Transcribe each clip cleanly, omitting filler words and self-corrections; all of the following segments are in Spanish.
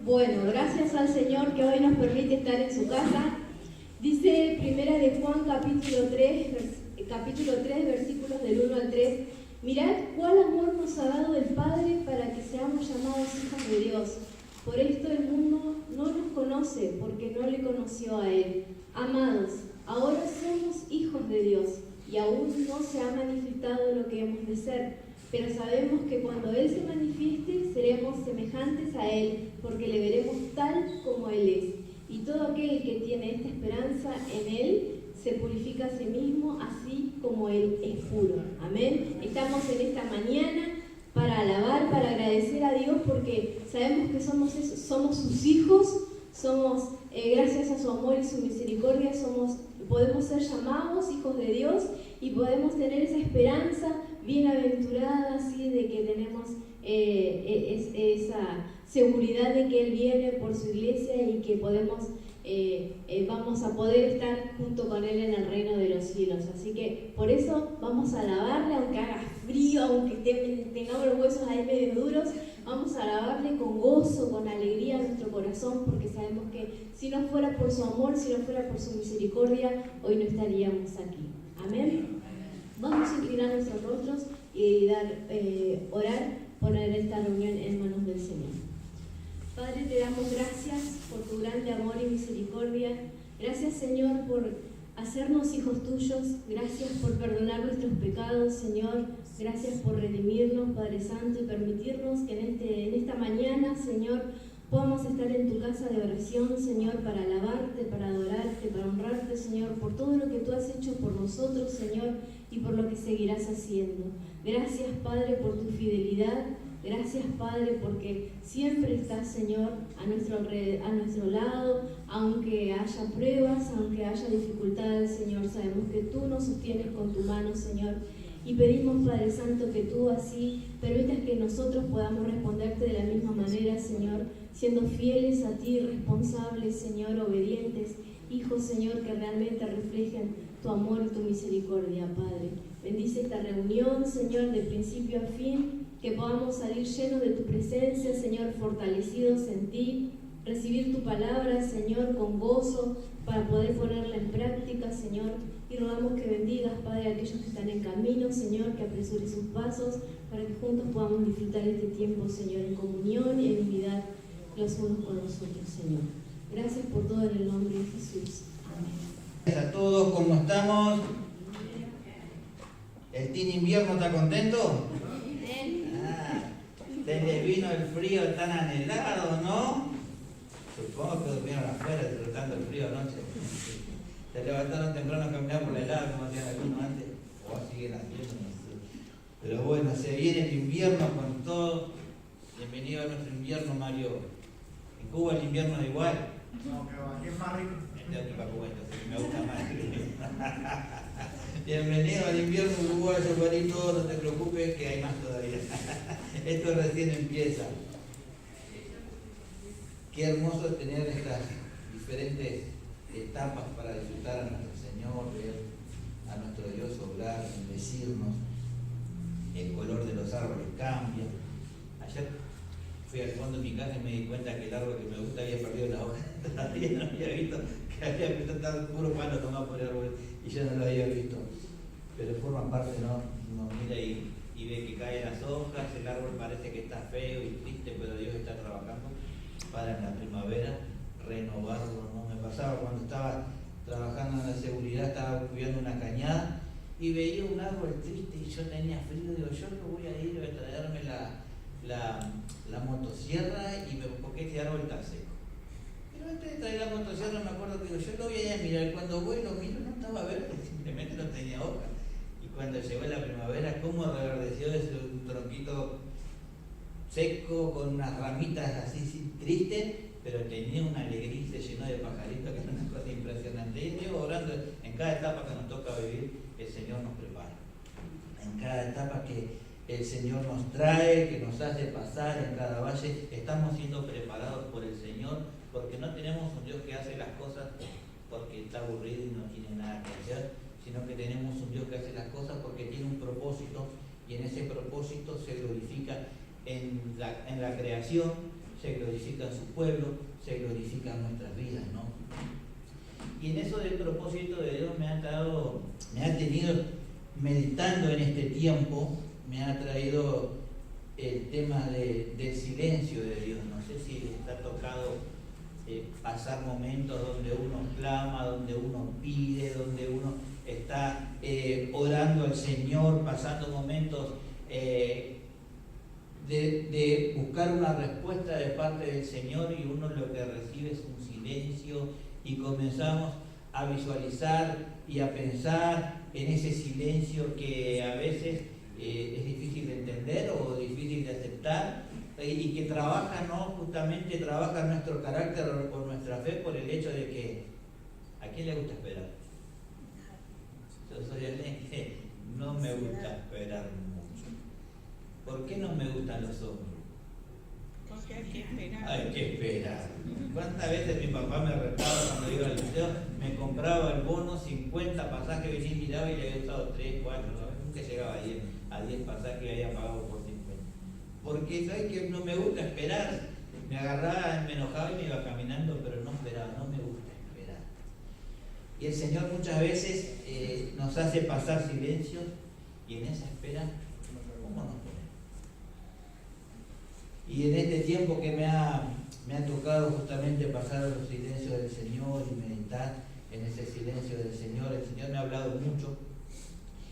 Bueno, gracias al Señor que hoy nos permite estar en su casa. Dice Primera de Juan capítulo 3, versículos del 1 al 3. Mirad cuál amor nos ha dado el Padre para que seamos llamados hijos de Dios. Por esto el mundo no nos conoce porque no le conoció a Él. Amados, ahora somos hijos de Dios y aún no se ha manifestado lo que hemos de ser. Pero sabemos que cuando Él se manifieste, seremos semejantes a Él, porque le veremos tal como Él es. Y todo aquel que tiene esta esperanza en Él, se purifica a sí mismo, así como Él es puro. Amén. Estamos en esta mañana para alabar, para agradecer a Dios, porque sabemos que somos eso, somos sus hijos, somos, gracias a su amor y su misericordia, podemos ser llamados hijos de Dios y podemos tener esa esperanza bienaventurada, así de que tenemos esa seguridad de que Él viene por su iglesia y que vamos a poder estar junto con Él en el reino de los cielos. Así que por eso vamos a alabarle, aunque haga frío, aunque tengamos los huesos ahí medio duros, vamos a alabarle con gozo, con alegría en nuestro corazón, porque sabemos que si no fuera por su amor, si no fuera por su misericordia, hoy no estaríamos aquí. Amén. Vamos a inclinar nuestros rostros y orar, poner esta reunión en manos del Señor. Padre, te damos gracias por tu grande amor y misericordia. Gracias, Señor, por hacernos hijos tuyos. Gracias por perdonar nuestros pecados, Señor. Gracias por redimirnos, Padre Santo, y permitirnos que en esta mañana, Señor, podamos estar en tu casa de oración, Señor, para alabarte, para adorarte, para honrarte, Señor, por todo lo que tú has hecho por nosotros, Señor, y por lo que seguirás haciendo. Gracias, Padre, por tu fidelidad. Gracias, Padre, porque siempre estás, Señor, a nuestro lado, aunque haya pruebas, aunque haya dificultades, Señor, sabemos que tú nos sostienes con tu mano, Señor, y pedimos, Padre Santo, que tú así permitas que nosotros podamos responderte de la misma manera, Señor, siendo fieles a ti, responsables, Señor, obedientes, hijos, Señor, que realmente reflejen tu amor y tu misericordia, Padre. Bendice esta reunión, Señor, de principio a fin, que podamos salir llenos de tu presencia, Señor, fortalecidos en ti, recibir tu palabra, Señor, con gozo, para poder ponerla en práctica, Señor, y rogamos que bendigas, Padre, a aquellos que están en camino, Señor, que apresure sus pasos, para que juntos podamos disfrutar este tiempo, Señor, en comunión y en unidad los unos con los otros, Señor. Gracias por todo en el nombre de Jesús. Amén. Gracias a todos, ¿cómo estamos? ¿El team invierno está contento? Se les vino el frío tan anhelado, ¿no? Supongo que durmieron afuera disfrutando el frío anoche. Se levantaron temprano a caminar por la helada como hacían algunos antes. O siguen haciendo, no sé. Pero bueno, se viene el invierno con todo. Bienvenido a nuestro invierno, Mario. ¿En Cuba el invierno es igual? No, que va, ¿qué es más rico? Este es Cuba, entonces me gusta más. Bienvenido al invierno uruguayo, Juanito, no te preocupes que hay más todavía. Esto recién empieza. Qué hermoso es tener estas diferentes etapas para disfrutar a nuestro Señor, ver a nuestro Dios obrar, bendecirnos. El color de los árboles cambia. Ayer fui al fondo de mi casa y me di cuenta que el árbol que me gusta había perdido la hoja. Todavía no había visto que había presentado puro palo tomado por el árbol y yo no lo había visto. Pero forma parte, ¿no? Uno mira y ve que caen las hojas, el árbol parece que está feo y triste, pero Dios está trabajando para en la primavera renovarlo, ¿no? Me pasaba cuando estaba trabajando en la seguridad, estaba cuidando una cañada y veía un árbol triste y yo tenía frío, digo, yo no voy a ir a traerme la motosierra porque este árbol está seco. Pero antes de traer la motosierra me acuerdo que yo lo voy a mirar, cuando voy lo miro, no estaba verde, simplemente no tenía hoja. Y cuando llegó la primavera, cómo reverdeció desde un tronquito seco, con unas ramitas así tristes, pero tenía una alegría y se llenó de pajaritos, que era una cosa impresionante. Y Dios orando, en cada etapa que nos toca vivir, el Señor nos prepara. En cada etapa que el Señor nos trae, que nos hace pasar en cada valle, estamos siendo preparados por el Señor, porque no tenemos un Dios que hace las cosas porque está aburrido y no tiene nada que hacer, sino que tenemos un Dios que hace las cosas porque tiene un propósito, y en ese propósito se glorifica en la creación, se glorifica en su pueblo, se glorifica en nuestras vidas, ¿no? Y en eso del propósito de Dios me ha tenido meditando en este tiempo, me ha traído el tema del silencio de Dios. No sé si les ha tocado pasar momentos donde uno clama, donde uno pide, donde uno está orando al Señor, pasando momentos de buscar una respuesta de parte del Señor, y uno lo que recibe es un silencio, y comenzamos a visualizar y a pensar en ese silencio que a veces es difícil de entender o difícil de aceptar, y que trabaja, ¿no? Justamente trabaja nuestro carácter o nuestra fe por el hecho de que ¿a quién le gusta esperar? Yo soy alguien que no me gusta esperar mucho. ¿Por qué no me gustan los hombres? Porque hay que esperar. Hay que esperar. ¿Cuántas veces mi papá me retaba cuando iba al liceo? Me compraba el bono, 50 pasajes, venía y miraba y le había usado 3, 4, nunca llegaba a 10 pasajes y había pagado por 50. Porque ¿sabes que no me gusta esperar? Me agarraba, me enojaba y me iba caminando, pero no esperaba, no me gusta esperar. Y el Señor muchas veces nos hace pasar silencios, y en esa espera, ¿cómo nos ponemos? Y en este tiempo que me ha tocado justamente pasar los silencios del Señor y meditar en ese silencio del Señor, el Señor me ha hablado mucho.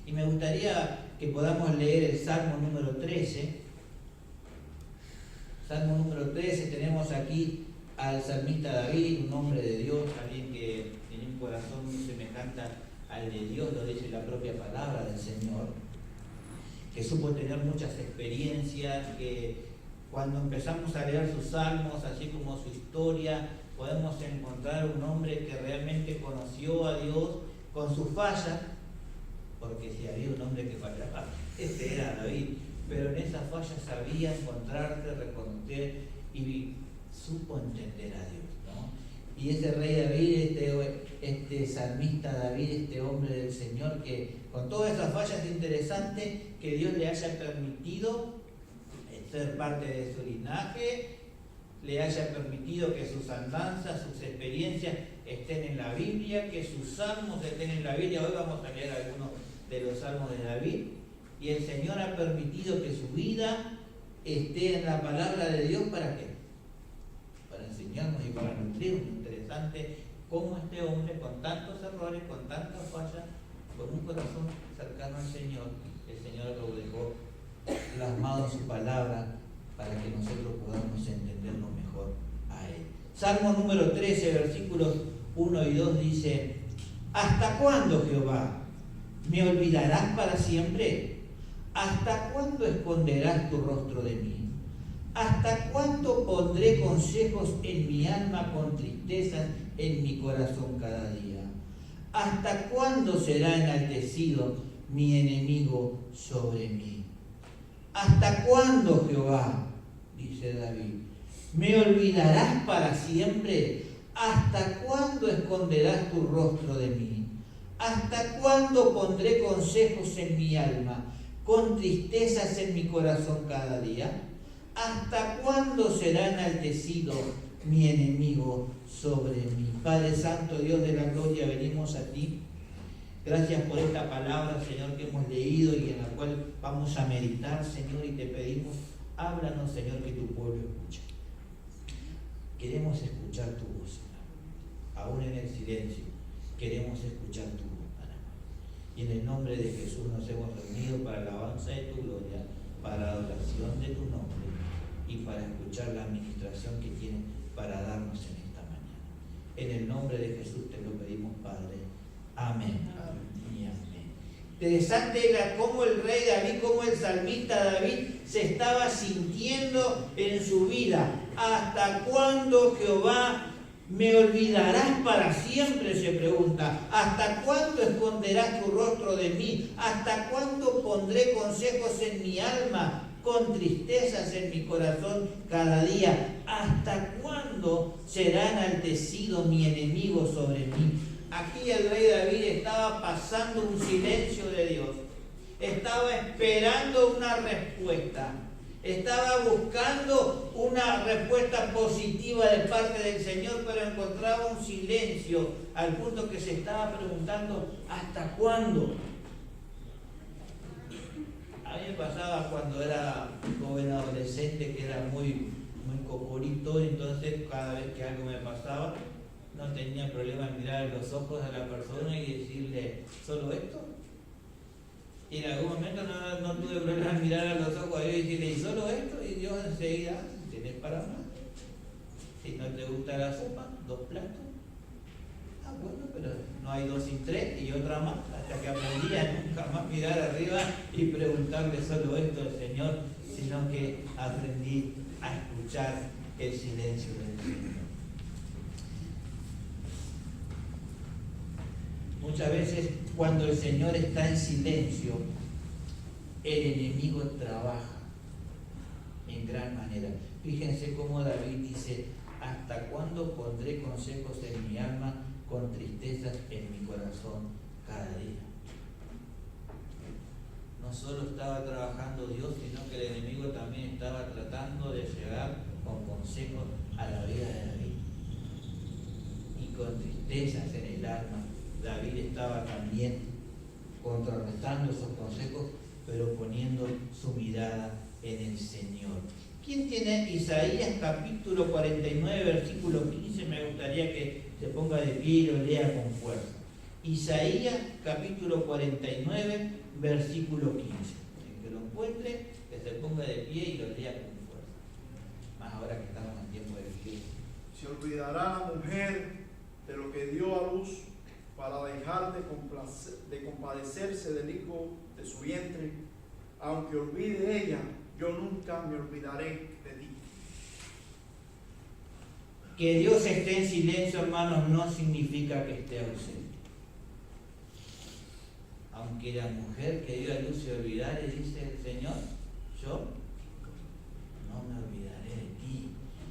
Y me gustaría que podamos leer el Salmo número 13. Salmo número 13, tenemos aquí al salmista David, un hombre de Dios, alguien que tiene un corazón muy semejante al de Dios, lo dice la propia palabra del Señor, que supo tener muchas experiencias, que cuando empezamos a leer sus salmos, así como su historia, podemos encontrar un hombre que realmente conoció a Dios con sus fallas, porque si había un hombre que fallaba, este era David, pero en esas fallas sabía encontrarse, reconocer y supo entender a Dios, ¿no? Y ese rey David, este salmista David, este hombre del Señor, que con todas esas fallas, es interesante que Dios le haya permitido ser parte de su linaje, le haya permitido que sus andanzas, sus experiencias estén en la Biblia, que sus salmos estén en la Biblia. Hoy vamos a leer algunos de los salmos de David, y el Señor ha permitido que su vida esté en la palabra de Dios. ¿Para qué? Para enseñarnos y para nutrirnos. Interesante cómo este hombre, con tantos errores, con tantas fallas, con un corazón cercano al Señor, el Señor lo dejó plasmado en su palabra para que nosotros podamos entenderlo mejor a Él. Salmo número 13, versículos 1 y 2 dice: ¿Hasta cuándo, Jehová, me olvidarás para siempre? ¿Hasta cuándo esconderás tu rostro de mí? ¿Hasta cuándo pondré consejos en mi alma con tristezas en mi corazón cada día? ¿Hasta cuándo será enaltecido mi enemigo sobre mí? ¿Hasta cuándo, Jehová? Dice David, ¿me olvidarás para siempre? ¿Hasta cuándo esconderás tu rostro de mí? ¿Hasta cuándo pondré consejos en mi alma, con tristezas en mi corazón cada día? ¿Hasta cuándo será enaltecido mi enemigo sobre mí? Padre Santo, Dios de la gloria, venimos a ti. Gracias por esta palabra, Señor, que hemos leído y en la cual vamos a meditar, Señor, y te pedimos, háblanos, Señor, que tu pueblo escuche. Queremos escuchar tu voz, Señor. Aún en el silencio, queremos escuchar tu voz, Padre. Y en el nombre de Jesús nos hemos reunido para la alabanza de tu gloria, para la adoración de tu nombre y para escuchar la administración que tienes para darnos en esta mañana. En el nombre de Jesús te lo pedimos, Padre. Amén. Y amén. Interesante cómo el rey David, cómo el salmista David se estaba sintiendo en su vida. ¿Hasta cuándo, Jehová, me olvidarás para siempre? Se pregunta. ¿Hasta cuándo esconderás tu rostro de mí? ¿Hasta cuándo pondré consejos en mi alma, con tristezas en mi corazón cada día? ¿Hasta cuándo será enaltecido mi enemigo sobre mí? Aquí el rey David estaba pasando un silencio de Dios, estaba esperando una respuesta, Estaba buscando una respuesta positiva de parte del Señor, pero encontraba un silencio al punto que se estaba preguntando ¿hasta cuándo? A mí me pasaba cuando era joven adolescente que era muy cocorito, entonces cada vez que algo me pasaba no tenía problema en mirar a los ojos a la persona y decirle ¿solo esto? Y en algún momento no tuve problema en mirar a los ojos a Dios y decirle ¿y solo esto? Y Dios enseguida, ¿tienes para más? Si no te gusta la sopa, 2 platos. Ah, bueno, pero no hay 2 sin 3 y otra más, hasta que aprendí a nunca más mirar arriba y preguntarle solo esto al Señor, sino que aprendí a escuchar el silencio del Señor. Muchas veces cuando el Señor está en silencio, el enemigo trabaja en gran manera. Fíjense cómo David dice, ¿hasta cuándo pondré consejos en mi alma con tristezas en mi corazón cada día? No solo estaba trabajando Dios, sino que el enemigo también estaba tratando de llegar con consejos a la vida de David. Y con tristezas en el alma, David estaba también contrarrestando esos consejos, pero poniendo su mirada en el Señor. ¿Quién tiene Isaías capítulo 49, versículo 15? Me gustaría que se ponga de pie y lo lea con fuerza. Isaías capítulo 49, versículo 15. El que lo encuentre, que se ponga de pie y lo lea con fuerza. Más ahora que estamos en tiempo de vivir. Se olvidará la mujer de lo que dio a luz para dejar de compadecerse del hijo de su vientre. Aunque olvide ella, yo nunca me olvidaré de ti. Que Dios esté en silencio, hermanos, no significa que esté ausente. Aunque la mujer que dio a luz se olvidare, dice el Señor, yo no me olvidaré de ti.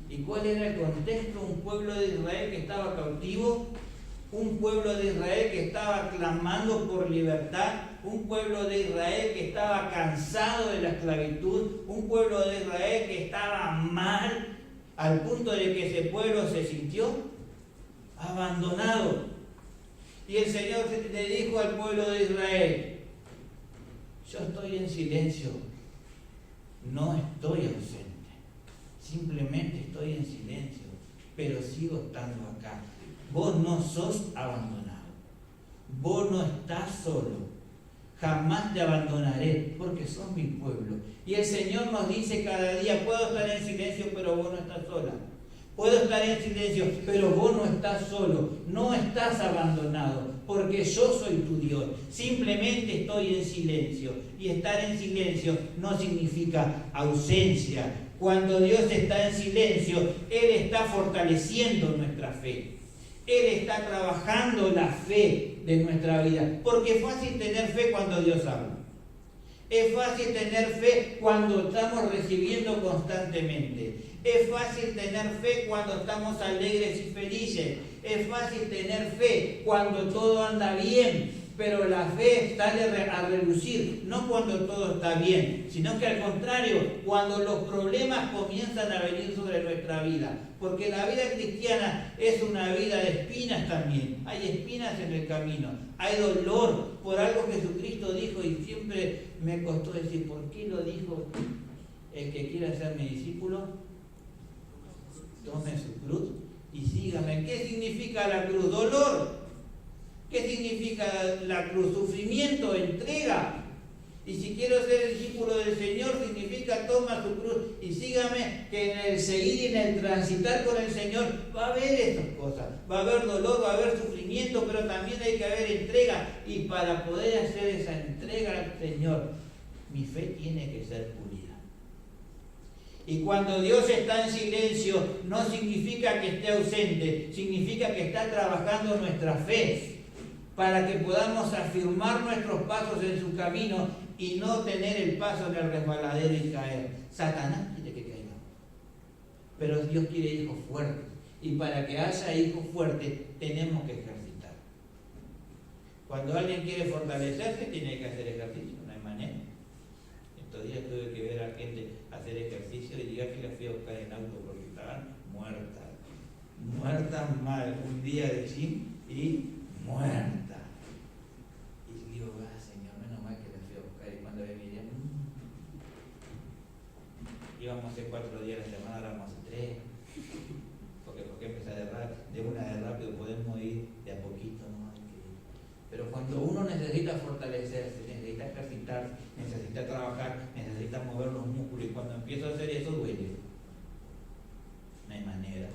¿Y cuál era el contexto? Un pueblo de Israel que estaba cautivo, un pueblo de Israel que estaba clamando por libertad, un pueblo de Israel que estaba cansado de la esclavitud, un pueblo de Israel que estaba mal, al punto de que ese pueblo se sintió abandonado. Y el Señor le dijo al pueblo de Israel, yo estoy en silencio, no estoy ausente, simplemente estoy en silencio, pero sigo estando acá. Vos no sos abandonado, vos no estás solo, jamás te abandonaré porque sos mi pueblo. Y el Señor nos dice cada día, puedo estar en silencio, pero vos no estás sola. Puedo estar en silencio, pero vos no estás solo, no estás abandonado, porque yo soy tu Dios. Simplemente estoy en silencio. Y estar en silencio no significa ausencia. Cuando Dios está en silencio, Él está fortaleciendo nuestra fe. Él está trabajando la fe de nuestra vida. Porque es fácil tener fe cuando Dios habla. Es fácil tener fe cuando estamos recibiendo constantemente. Es fácil tener fe cuando estamos alegres y felices. Es fácil tener fe cuando todo anda bien. Pero la fe sale a relucir, no cuando todo está bien, sino que al contrario, cuando los problemas comienzan a venir sobre nuestra vida. Porque la vida cristiana es una vida de espinas también. Hay espinas en el camino, hay dolor por algo que Jesucristo dijo y siempre me costó decir, ¿por qué lo dijo? El que quiera ser mi discípulo, tome su cruz y sígame. ¿Qué significa la cruz? Dolor. ¿Qué significa la cruz? Sufrimiento, entrega. Y si quiero ser el discípulo del Señor, significa toma su cruz y sígame, que en el seguir y en el transitar con el Señor va a haber estas cosas. Va a haber dolor, va a haber sufrimiento, pero también hay que haber entrega. Y para poder hacer esa entrega al Señor, mi fe tiene que ser pulida. Y cuando Dios está en silencio, no significa que esté ausente, significa que está trabajando nuestra fe, para que podamos afirmar nuestros pasos en su camino y no tener el paso en el resbaladero y caer. Satanás quiere que caigamos, pero Dios quiere hijos fuertes, y para que haya hijos fuertes tenemos que ejercitar. Cuando alguien quiere fortalecerse, tiene que hacer ejercicio, no hay manera. Estos días tuve que ver a gente hacer ejercicio y diga que la fui a buscar en auto porque estaban muertas mal, un día de gym y muerta. Y digo, Señor, menos mal que la fui a buscar. Y cuando me miré, íbamos a hacer 4 días a la semana, ahora vamos a hacer 3. Porque empezar de una de rápido, podemos ir de a poquito, ¿no? Pero cuando uno necesita fortalecerse, necesita ejercitar, necesita trabajar, necesita mover los músculos, y cuando empiezo a hacer eso duele. No hay manera.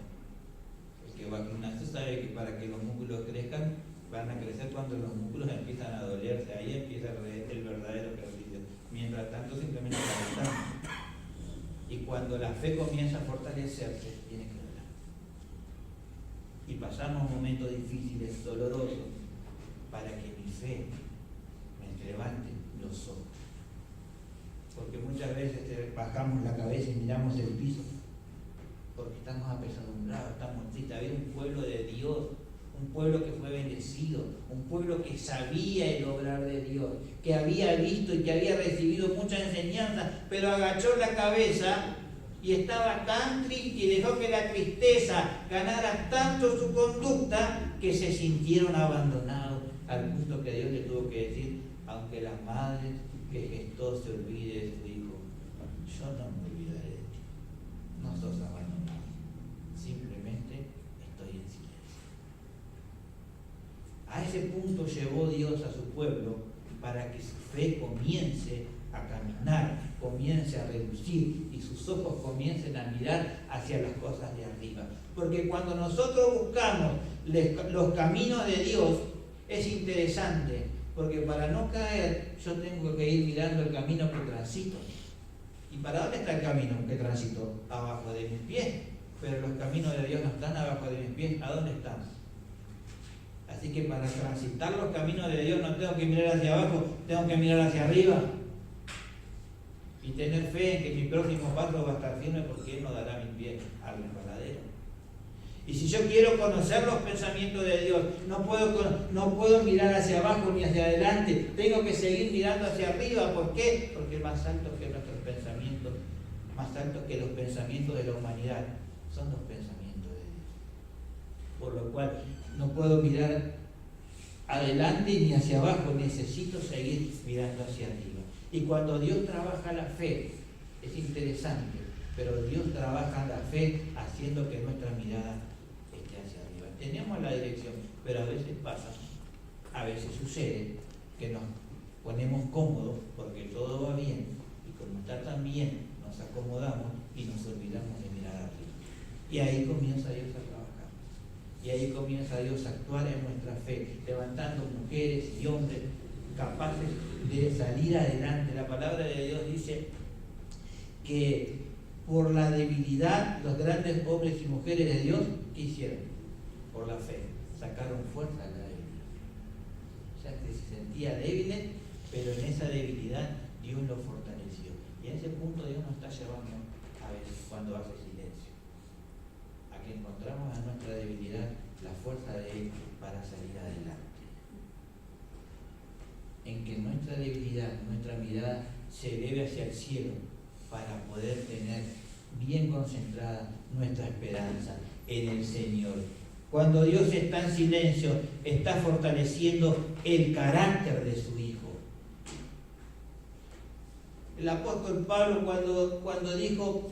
El que va a gimnasio sabe que para que los músculos crezcan, van a crecer cuando los músculos empiezan a dolerse. Ahí empieza el verdadero ejercicio. Mientras tanto, simplemente calentamos. Y cuando la fe comienza a fortalecerse, tiene que doler. Y pasamos momentos difíciles, dolorosos, para que mi fe me levante los ojos. Porque muchas veces bajamos la cabeza y miramos el piso, porque estamos apesadumbrados, estamos tristes. Había un pueblo de Dios, un pueblo que fue bendecido, un pueblo que sabía el obrar de Dios, que había visto y que había recibido mucha enseñanza, pero agachó la cabeza y estaba tan triste y dejó que la tristeza ganara tanto su conducta que se sintieron abandonados, al punto que Dios le tuvo que decir, aunque la madre que gestó se olvide de su hijo, yo no me olvidaré de ti, no sos abandonado, simplemente estoy en silencio. A ese punto llevó Dios a su pueblo para que su fe comience a caminar, comience a relucir y sus ojos comiencen a mirar hacia las cosas de arriba. Porque cuando nosotros buscamos los caminos de Dios, es interesante, porque para no caer yo tengo que ir mirando el camino que transito. ¿Y para dónde está el camino que transito? Abajo de mis pies. Pero los caminos de Dios no están abajo de mis pies. ¿A dónde están? Así que para transitar los caminos de Dios no tengo que mirar hacia abajo, tengo que mirar hacia arriba. Y tener fe en que mi próximo paso va a estar firme, porque Él no dará mis pies al resbaladero. Y si yo quiero conocer los pensamientos de Dios, no puedo mirar hacia abajo ni hacia adelante, tengo que seguir mirando hacia arriba. ¿Por qué? Porque más alto que nuestros pensamientos, más alto que los pensamientos de la humanidad, son los pensamientos de Dios. Por lo cual no puedo mirar adelante ni hacia abajo, necesito seguir mirando hacia arriba. Y cuando Dios trabaja la fe, es interesante, pero Dios trabaja la fe haciendo que nuestra mirada esté hacia arriba. Tenemos la dirección, pero a veces pasa, a veces sucede que nos ponemos cómodos porque todo va bien, y como está tan bien, nos acomodamos y nos olvidamos de mirar arriba. Y ahí comienza Dios a trabajar. Y ahí comienza Dios a actuar en nuestra fe, levantando mujeres y hombres capaces de salir adelante. La palabra de Dios dice que por la debilidad, los grandes hombres y mujeres de Dios, ¿qué hicieron? Por la fe, sacaron fuerza a la debilidad. O sea, que se sentía débil, pero en esa debilidad Dios lo fortaleció. Y a ese punto Dios nos está llevando a veces cuando hace silencio, a que encontramos en nuestra debilidad la fuerza de Él para salir adelante. En que nuestra debilidad, nuestra mirada se eleve hacia el cielo para poder tener bien concentrada nuestra esperanza en el Señor. Cuando Dios está en silencio, está fortaleciendo el carácter de su Hijo. El apóstol Pablo cuando dijo,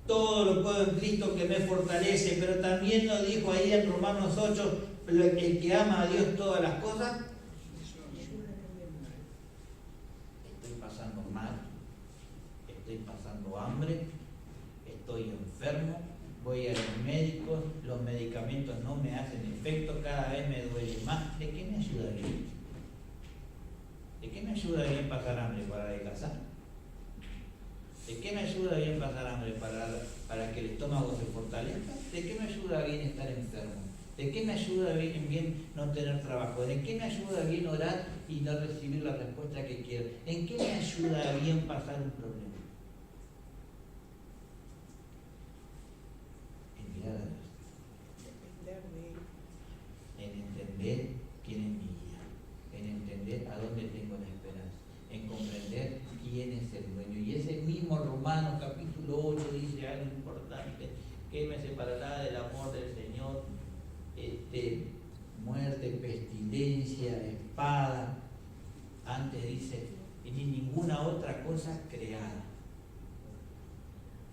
todo lo puedo en Cristo que me fortalece, pero también lo dijo ahí en Romanos 8, el que ama a Dios todas las cosas. Estoy pasando mal, estoy pasando hambre, estoy enfermo, voy a los médicos, los medicamentos no me hacen efecto, cada vez me duele más. ¿De qué me ayudaría? ¿De qué me ayuda bien pasar hambre? ¿Para adelgazar? ¿De qué me ayuda bien pasar hambre? ¿Para que el estómago se fortalezca? ¿De qué me ayuda bien estar enfermo? ¿De qué me ayuda bien no tener trabajo? ¿De qué me ayuda bien orar y no recibir la respuesta que quiero? ¿En qué me ayuda bien pasar un problema? En mirar a Dios. En entender quién es mi guía. En entender a dónde tengo la esperanza. En comprender quién es muerte, pestilencia, espada. Antes dice, ni ninguna otra cosa creada.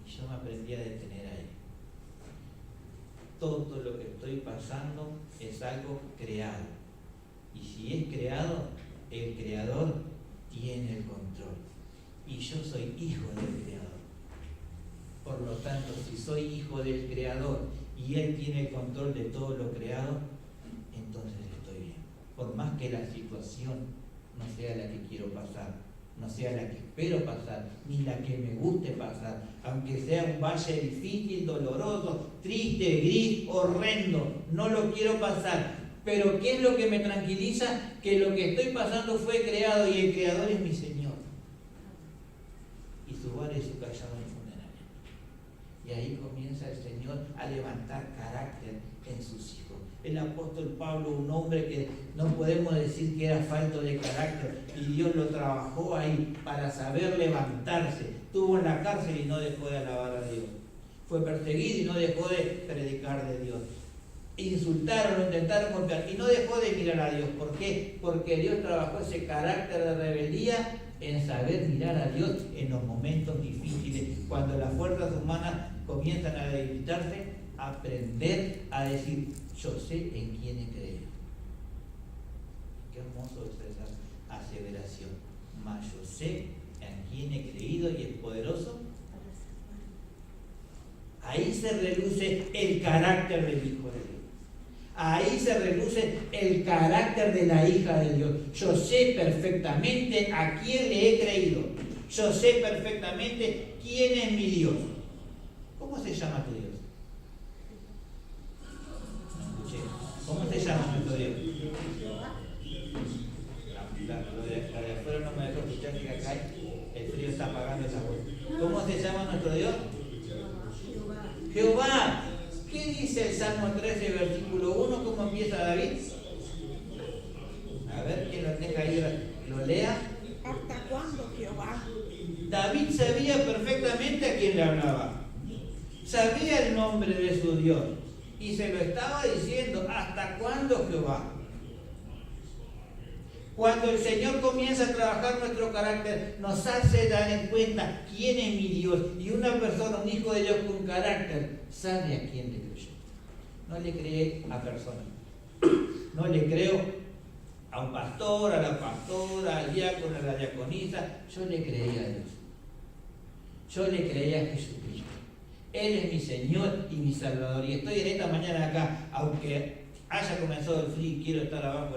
Y yo me aprendí a detener ahí. Todo lo que estoy pasando es algo creado. Y si es creado, el Creador tiene el control. Y yo soy hijo del Creador. Por lo tanto, si soy hijo del Creador y Él tiene el control de todo lo creado, entonces estoy bien. Por más que la situación no sea la que quiero pasar, no sea la que espero pasar, ni la que me guste pasar, aunque sea un valle difícil, doloroso, triste, gris, horrendo, no lo quiero pasar. Pero ¿qué es lo que me tranquiliza? Que lo que estoy pasando fue creado y el Creador es mi Señor. Y su vara y su callado me infunden aliento. Y ahí comienza el Señor a levantar carácter en sus hijos. El apóstol Pablo, un hombre que no podemos decir que era falto de carácter, y Dios lo trabajó ahí para saber levantarse. Estuvo en la cárcel y no dejó de alabar a Dios. Fue perseguido y no dejó de predicar de Dios. Insultaron, lo intentaron golpear y no dejó de mirar a Dios. ¿Por qué? Porque Dios trabajó ese carácter de rebeldía en saber mirar a Dios en los momentos difíciles, cuando las fuerzas humanas comienzan a debilitarse, aprender a decir, yo sé en quién he creído. Qué hermoso es esa aseveración. Mas yo sé en quién he creído y es poderoso. Ahí se reluce el carácter del Hijo de Dios. Ahí se reluce el carácter de la hija de Dios. Yo sé perfectamente a quién le he creído. Yo sé perfectamente quién es mi Dios. ¿Cómo se llama tu Dios? No escuché. ¿Cómo se llama nuestro Dios? La de afuera no me dejó escuchar, que acá el frío está apagando esa voz. ¿Cómo se llama nuestro Dios? Jehová. ¿Qué dice el Salmo 13, versículo 1? ¿Cómo empieza David? A ver, quien lo tenga ahí, lo lea. ¿Hasta cuándo, Jehová? David sabía perfectamente a quién le hablaba. Sabía el nombre de su Dios. Y se lo estaba diciendo, ¿hasta cuándo, Jehová? Cuando el Señor comienza a trabajar nuestro carácter, nos hace dar en cuenta quién es mi Dios. Y una persona, un hijo de Dios con carácter, sabe a quién le creyó. No le cree a personas. No le creo a un pastor, a la pastora, al diácono, a la diaconisa. Yo le creí a Dios. Yo le creí a Jesucristo. Él es mi Señor y mi Salvador. Y estoy en esta mañana acá, aunque haya comenzado el frío y quiero estar abajo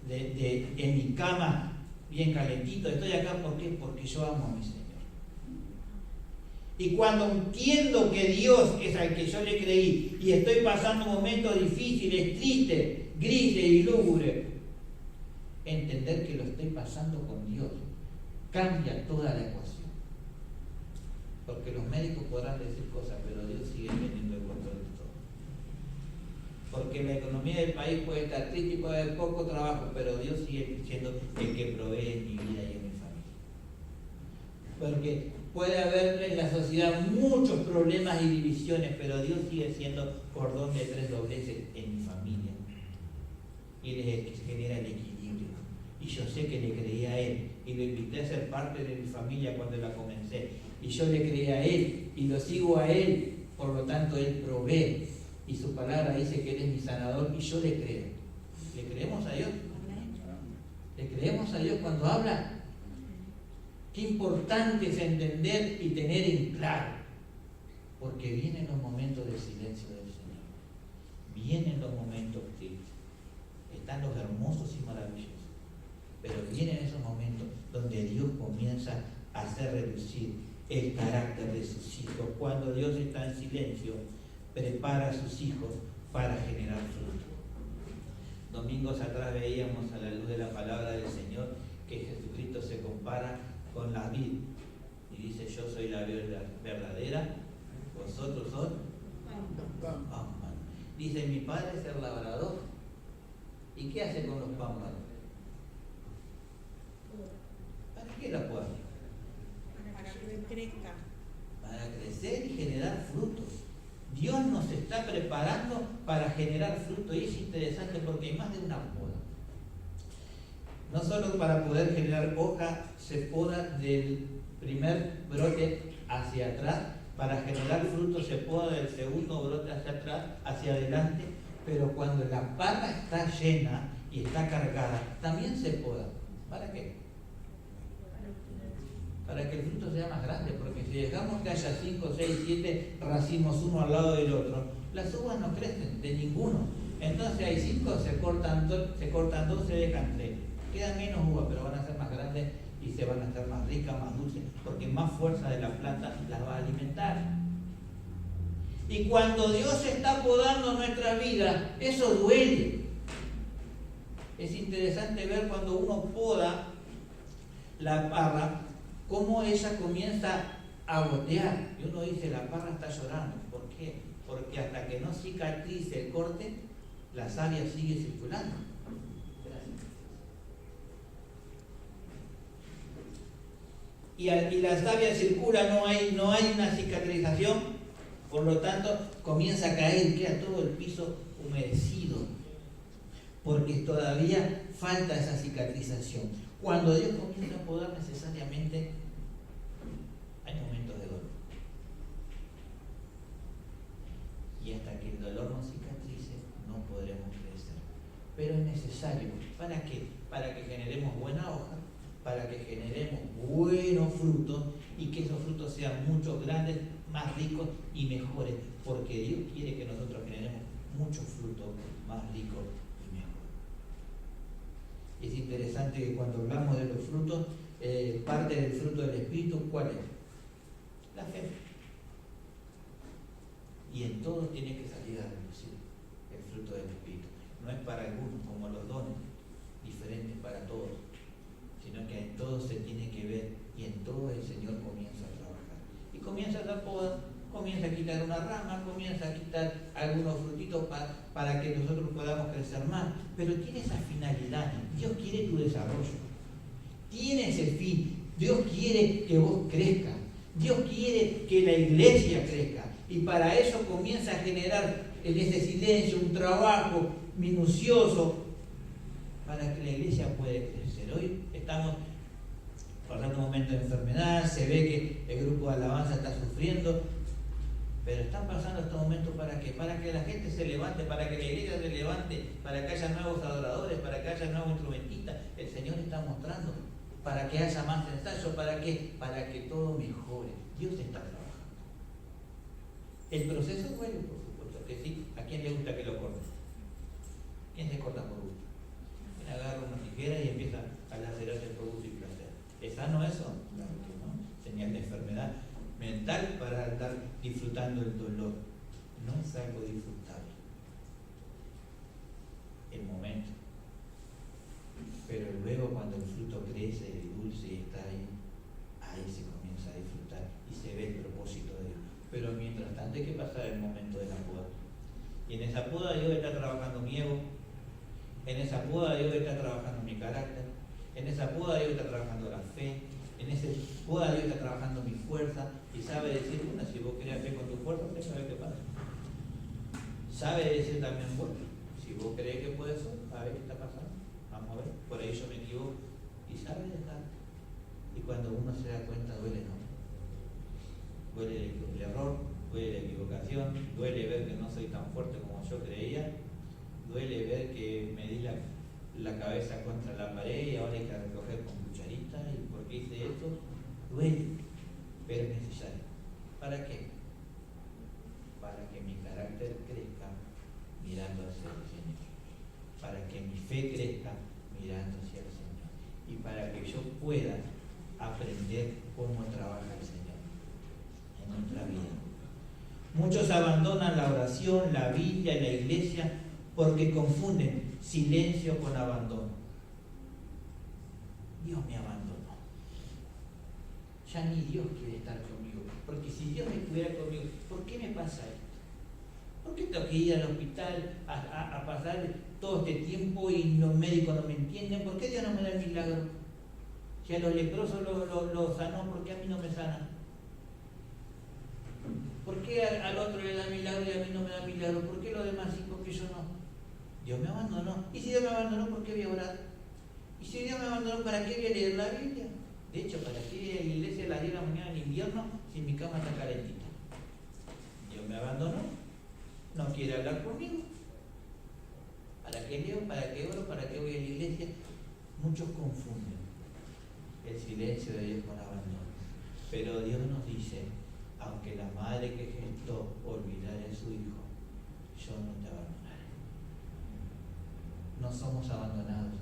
en mi cama, bien calentito. Estoy acá, ¿por qué? Porque yo amo a mi Señor. Y cuando entiendo que Dios es al que yo le creí y estoy pasando momentos difíciles, tristes, grises y lúgubres, entender que lo estoy pasando con Dios cambia toda la ecuación. Porque los médicos podrán decir cosas, pero Dios sigue teniendo el control de todo. Porque la economía del país puede estar triste y puede haber poco trabajo, pero Dios sigue siendo el que provee en mi vida y en mi familia. Porque puede haber en la sociedad muchos problemas y divisiones, pero Dios sigue siendo cordón de tres dobleces en mi familia. Y Él es el que genera el equilibrio. Y yo sé que le creí a Él y lo invité a ser parte de mi familia cuando la comencé. Y yo le creí a Él y lo sigo a Él, por lo tanto Él provee. Y su palabra dice que Él es mi sanador y yo le creo. ¿Le creemos a Dios? ¿Le creemos a Dios cuando habla? Qué importante es entender y tener en claro. Porque vienen los momentos de silencio del Señor. Vienen los momentos tristes. Están los hermosos y maravillosos. Pero vienen esos momentos donde Dios comienza a hacer relucir el carácter de sus hijos. Cuando Dios está en silencio, prepara a sus hijos para generar fruto. Domingos atrás veíamos a la luz de la palabra del Señor que Jesucristo se compara con la vid y dice: yo soy la verdadera, vosotros son pámpanos. Dice: mi padre es el labrador. ¿Y qué hace con los pámpanos? ¿Para qué la puede? Para que crezca. Para crecer y generar frutos. Dios nos está preparando para generar fruto y es interesante porque hay más de una poda. No solo para poder generar hoja se poda del primer brote hacia atrás, para generar fruto se poda del segundo brote hacia atrás, hacia adelante, pero cuando la parra está llena y está cargada, también se poda. ¿Para qué? Para que el fruto sea más grande, porque si dejamos que haya 5, 6, 7 racimos uno al lado del otro, las uvas no crecen de ninguno. Entonces hay 5, se cortan 2, se dejan 3. Quedan menos uvas, pero van a ser más grandes y se van a hacer más ricas, más dulces, porque más fuerza de la planta las va a alimentar. Y cuando Dios está podando nuestra vida, eso duele. Es interesante ver cuando uno poda la parra, cómo ella comienza a gotear. Y uno dice, la parra está llorando. ¿Por qué? Porque hasta que no cicatrice el corte, la savia sigue circulando. Y la savia circula, no hay una cicatrización, por lo tanto comienza a caer, queda todo el piso humedecido, porque todavía falta esa cicatrización. Cuando Dios comienza a podar, necesariamente hay momentos de dolor. Y hasta que el dolor no cicatrice, no podremos crecer. Pero es necesario. ¿Para qué? Para que generemos buena hoja, para que generemos buenos frutos y que esos frutos sean mucho grandes, más ricos y mejores, porque Dios quiere que nosotros generemos muchos frutos más ricos y mejores. Es interesante que cuando hablamos de los frutos, parte del fruto del Espíritu, ¿cuál es? La fe. Y en todo tiene que salir a relucir el fruto del Espíritu. No es para algunos como los dones, diferentes para todos, sino que en todo se tiene que ver y en todo el Señor comienza a trabajar. Y comienza a dar poda, comienza a quitar una rama, comienza a quitar algunos frutitos para que nosotros podamos crecer más. Pero tiene esa finalidad. Dios quiere tu desarrollo. Tiene ese fin. Dios quiere que vos crezcas. Dios quiere que la iglesia crezca. Y para eso comienza a generar en ese silencio un trabajo minucioso para que la iglesia pueda crecer. Hoy estamos pasando un momento de enfermedad, se ve que el grupo de alabanza está sufriendo, pero están pasando estos momentos ¿para qué? Para que la gente se levante, para que la iglesia se levante, para que haya nuevos adoradores, para que haya nuevos instrumentistas. El Señor está mostrando, para que haya más ensayos, ¿para qué? Para que todo mejore. Dios está trabajando. El proceso duele, por supuesto que sí. ¿A quién le gusta que lo corten? ¿Quién se corta por gusto? ¿Quién agarra una tijera y empieza a lacerarse por gusto y placer? ¿Es sano eso? Claro que no. Señal de enfermedad mental para estar disfrutando el dolor. No es algo disfrutable. El momento. Pero luego cuando el fruto crece, el dulce y está ahí, ahí se comienza a disfrutar y se ve el propósito de Dios. Pero mientras tanto hay que pasar el momento de la poda. Y en esa poda Dios está trabajando mi ego, en esa poda Dios está trabajando mi carácter, en esa poda Dios está trabajando la fe, en esa poda Dios está trabajando mi fuerza y sabe decir, bueno, si vos querés fe con tu fuerza, a ver qué pasa. Sabe decir también, bueno, si vos crees que puede ser, a ver qué está pasando, vamos a ver, por ahí yo me equivoco y sabe dejar. Y cuando uno se da cuenta duele, ¿no? Duele el error, duele la equivocación, duele ver que no soy tan fuerte como yo creía, duele ver que me di la cabeza contra la pared y ahora hay que recoger con cucharita y por qué hice esto, duele, pero es necesario. ¿Para qué? Para que mi carácter crezca mirando hacia el Señor, para que mi fe crezca mirando hacia el Señor y para que yo pueda aprender cómo trabaja el Señor en nuestra vida. Muchos abandonan la oración, la Biblia y la iglesia porque confunden silencio con abandono. Dios me abandonó. Ya ni Dios quiere estar conmigo. Porque si Dios estuviera conmigo, ¿por qué me pasa esto? ¿Por qué tengo que ir al hospital a pasar todo este tiempo y los médicos no me entienden? ¿Por qué Dios no me da el milagro? Si a los leprosos los sanó, ¿por qué a mí no me sana? ¿Por ¿Por qué al otro le da milagro y a mí no me da milagro? ¿Por qué los demás sí, por qué yo no? Dios me abandonó. ¿Y si Dios me abandonó, por qué voy a orar? ¿Y si Dios me abandonó, para qué voy a leer la Biblia? De hecho, ¿para qué voy a la iglesia a las 10 de la mañana en invierno si mi cama está calentita? Dios me abandonó. No quiere hablar conmigo. ¿Para qué leo? ¿Para qué oro? ¿Para qué voy a la iglesia? Muchos confunden el silencio de Dios con abandono. Pero Dios nos dice, aunque la madre que gestó olvidara a su hijo, yo no te abandonaré. No somos abandonados.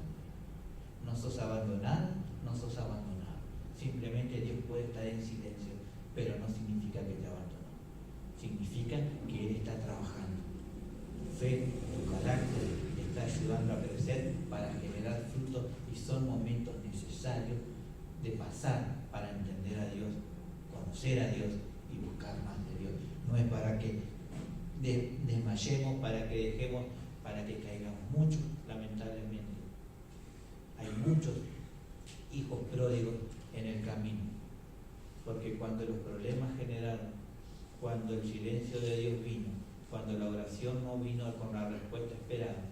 No sos abandonado, no sos abandonado. Simplemente Dios puede estar en silencio, pero no significa que te abandonó. Significa que Él está trabajando. Tu fe, tu carácter te está ayudando a crecer para generar frutos y son momentos necesarios de pasar para entender a Dios, conocer a Dios y buscar más de Dios. No es para que desmayemos, para que dejemos, para que caigamos. Muchos, lamentablemente, hay muchos hijos pródigos en el camino, porque cuando los problemas generaron, cuando el silencio de Dios vino, cuando la oración no vino con la respuesta esperada,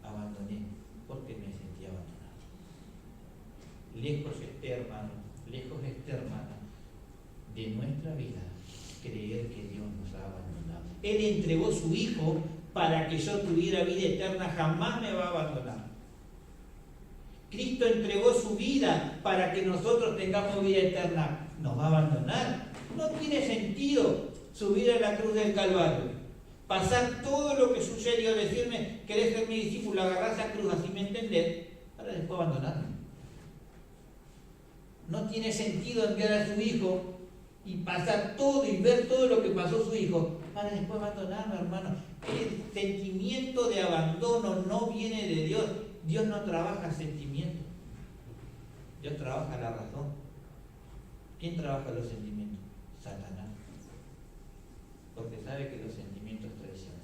abandoné porque me sentía abandonado. Lejos esté, hermano, lejos esté, hermana, de nuestra vida creer que Dios nos ha abandonado. Él entregó su Hijo para que yo tuviera vida eterna, jamás me va a abandonar. Cristo entregó su vida para que nosotros tengamos vida eterna. ¿Nos va a abandonar? No tiene sentido subir a la cruz del Calvario, pasar todo lo que sucedió, decirme, querés ser mi discípulo, agarrar esa cruz, así me entendés, para después abandonarme. No tiene sentido enviar a su Hijo y pasar todo y ver todo lo que pasó su Hijo, para después abandonarme, hermano. El sentimiento de abandono no viene de Dios. Dios no trabaja sentimientos. Dios trabaja la razón. ¿Quién trabaja los sentimientos? Satanás. Porque sabe que los sentimientos traicionan.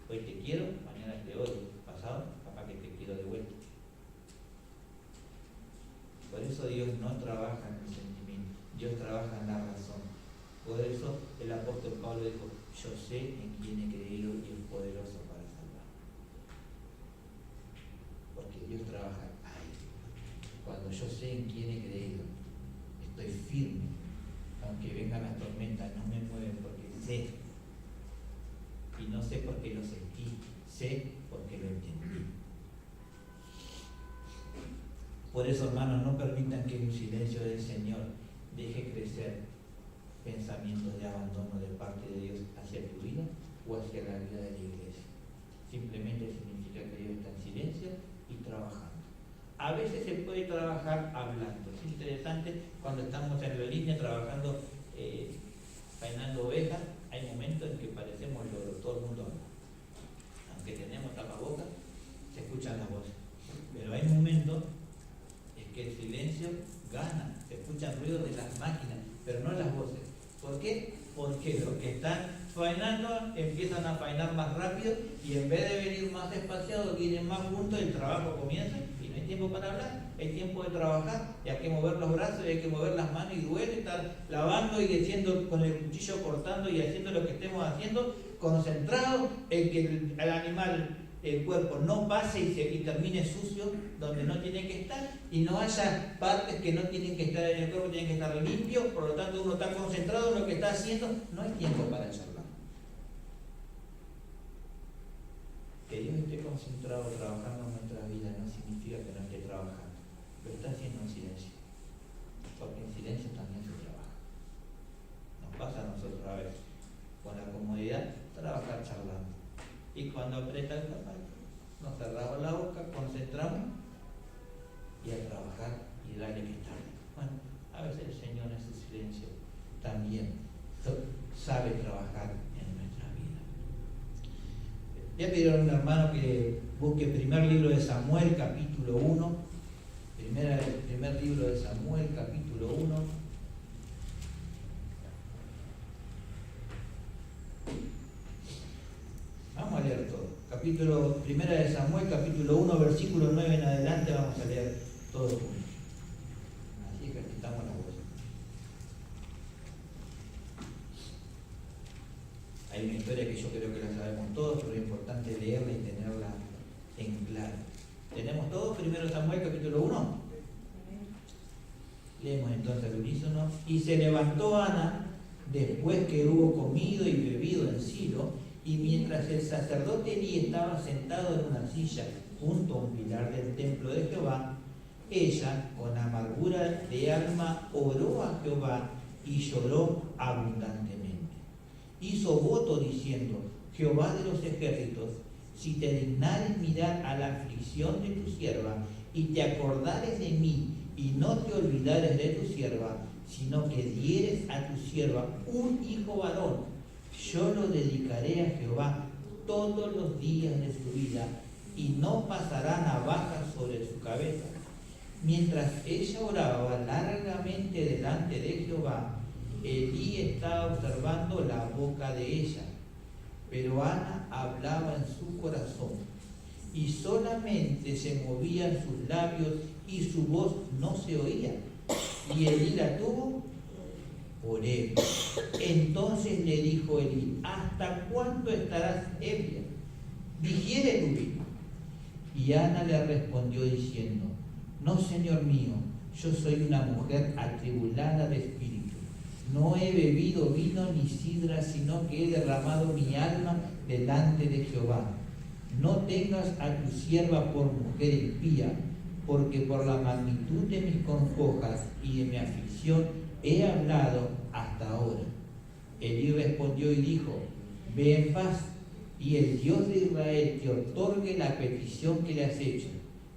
Hoy te quiero, mañana te odio. Pasado, capaz que te quiero de vuelta. Por eso Dios no trabaja en el sentimiento. Dios trabaja en la razón. Por eso el apóstol Pablo dijo, yo sé en quién he creído y es poderoso para salvar. Porque Dios trabaja ahí. Cuando yo sé en quién he creído, estoy firme. Aunque vengan las tormentas, no me mueven porque sé. Y no sé porque lo sentí, sé porque lo entendí. Por eso, hermanos, no permitan que el silencio del Señor deje crecer pensamientos de abandono de parte de Dios hacia tu vida o hacia la vida de la iglesia. Simplemente significa que Dios está en silencio y trabajando. A veces se puede trabajar hablando. Es interesante cuando estamos en la línea trabajando, faenando ovejas, hay momentos en que parecemos loros, todo el mundo habla. Aunque tenemos tapabocas, se escuchan las voces. Pero hay momentos en que el silencio gana, se escuchan ruidos de las máquinas, pero no las voces. ¿Por qué? Porque los que están faenando empiezan a faenar más rápido y en vez de venir más espaciados, vienen más juntos, el trabajo comienza y no hay tiempo para hablar, hay tiempo de trabajar y hay que mover los brazos y hay que mover las manos y duele estar lavando y haciendo con el cuchillo cortando y haciendo lo que estemos haciendo, concentrados en que el animal, el cuerpo no pase y termine sucio donde no tiene que estar y no haya partes que no tienen que estar en el cuerpo, tienen que estar limpios, por lo tanto uno está concentrado en lo que está haciendo, no hay tiempo para charlar. Que Dios esté concentrado trabajando en nuestra vida no significa que no esté trabajando, lo está haciendo en silencio, porque en silencio también se trabaja. Nos pasa a nosotros a veces, con la comodidad, trabajar charlando. Y cuando aprieta el zapato, nos cerramos la boca, concentramos y a trabajar y darle que estar. Bueno, a veces el Señor en su silencio también sabe trabajar en nuestra vida. Voy a pedir a un hermano que busque el primer libro de Samuel, capítulo 1. Primer libro de Samuel, capítulo 1. Vamos a leer todo. Primera de Samuel, capítulo 1, versículo 9 en adelante, vamos a leer todo juntos. Así ejercitamos la voz. Hay una historia que yo creo que la sabemos todos, pero es importante leerla y tenerla en claro. ¿Tenemos todos? 1 Samuel capítulo 1. Leemos entonces al unísono. Y se levantó Ana después que hubo comido y bebido en Silo, y mientras el sacerdote Elí estaba sentado en una silla junto a un pilar del templo de Jehová, ella, con amargura de alma, oró a Jehová y lloró abundantemente. Hizo voto diciendo: Jehová de los ejércitos, si te dignares mirar a la aflicción de tu sierva, y te acordares de mí, y no te olvidares de tu sierva, sino que dieres a tu sierva un hijo varón, yo lo dedicaré a Jehová todos los días de su vida, y no pasará navaja sobre su cabeza. Mientras ella oraba largamente delante de Jehová, Elí estaba observando la boca de ella, pero Ana hablaba en su corazón, y solamente se movían sus labios y su voz no se oía. Y Elí la tuvo por ebria. Entonces le dijo Elí: ¿hasta cuándo estarás ebria? Digiere tu vino. Y Ana le respondió diciendo: no, Señor mío, yo soy una mujer atribulada de espíritu. No he bebido vino ni sidra, sino que he derramado mi alma delante de Jehová. No tengas a tu sierva por mujer impía, porque por la magnitud de mis congojas y de mi aflicción he hablado hasta ahora. Elí respondió y dijo: ve en paz, y el Dios de Israel te otorgue la petición que le has hecho.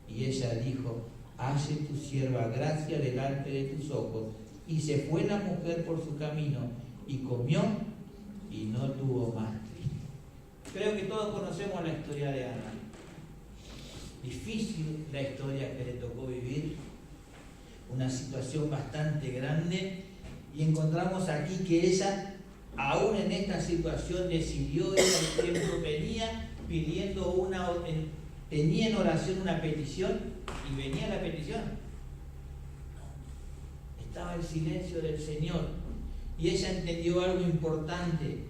Y ella dijo: halle tu sierva gracia delante de tus ojos. Y se fue la mujer por su camino, y comió, y no tuvo más trigo. Creo que todos conocemos la historia de Ana. Difícil la historia que le tocó vivir, una situación bastante grande, y encontramos aquí que ella, aún en esta situación, decidió ir al templo, venía pidiendo tenía en oración una petición, y venía la petición. Estaba el silencio del Señor, y ella entendió algo importante: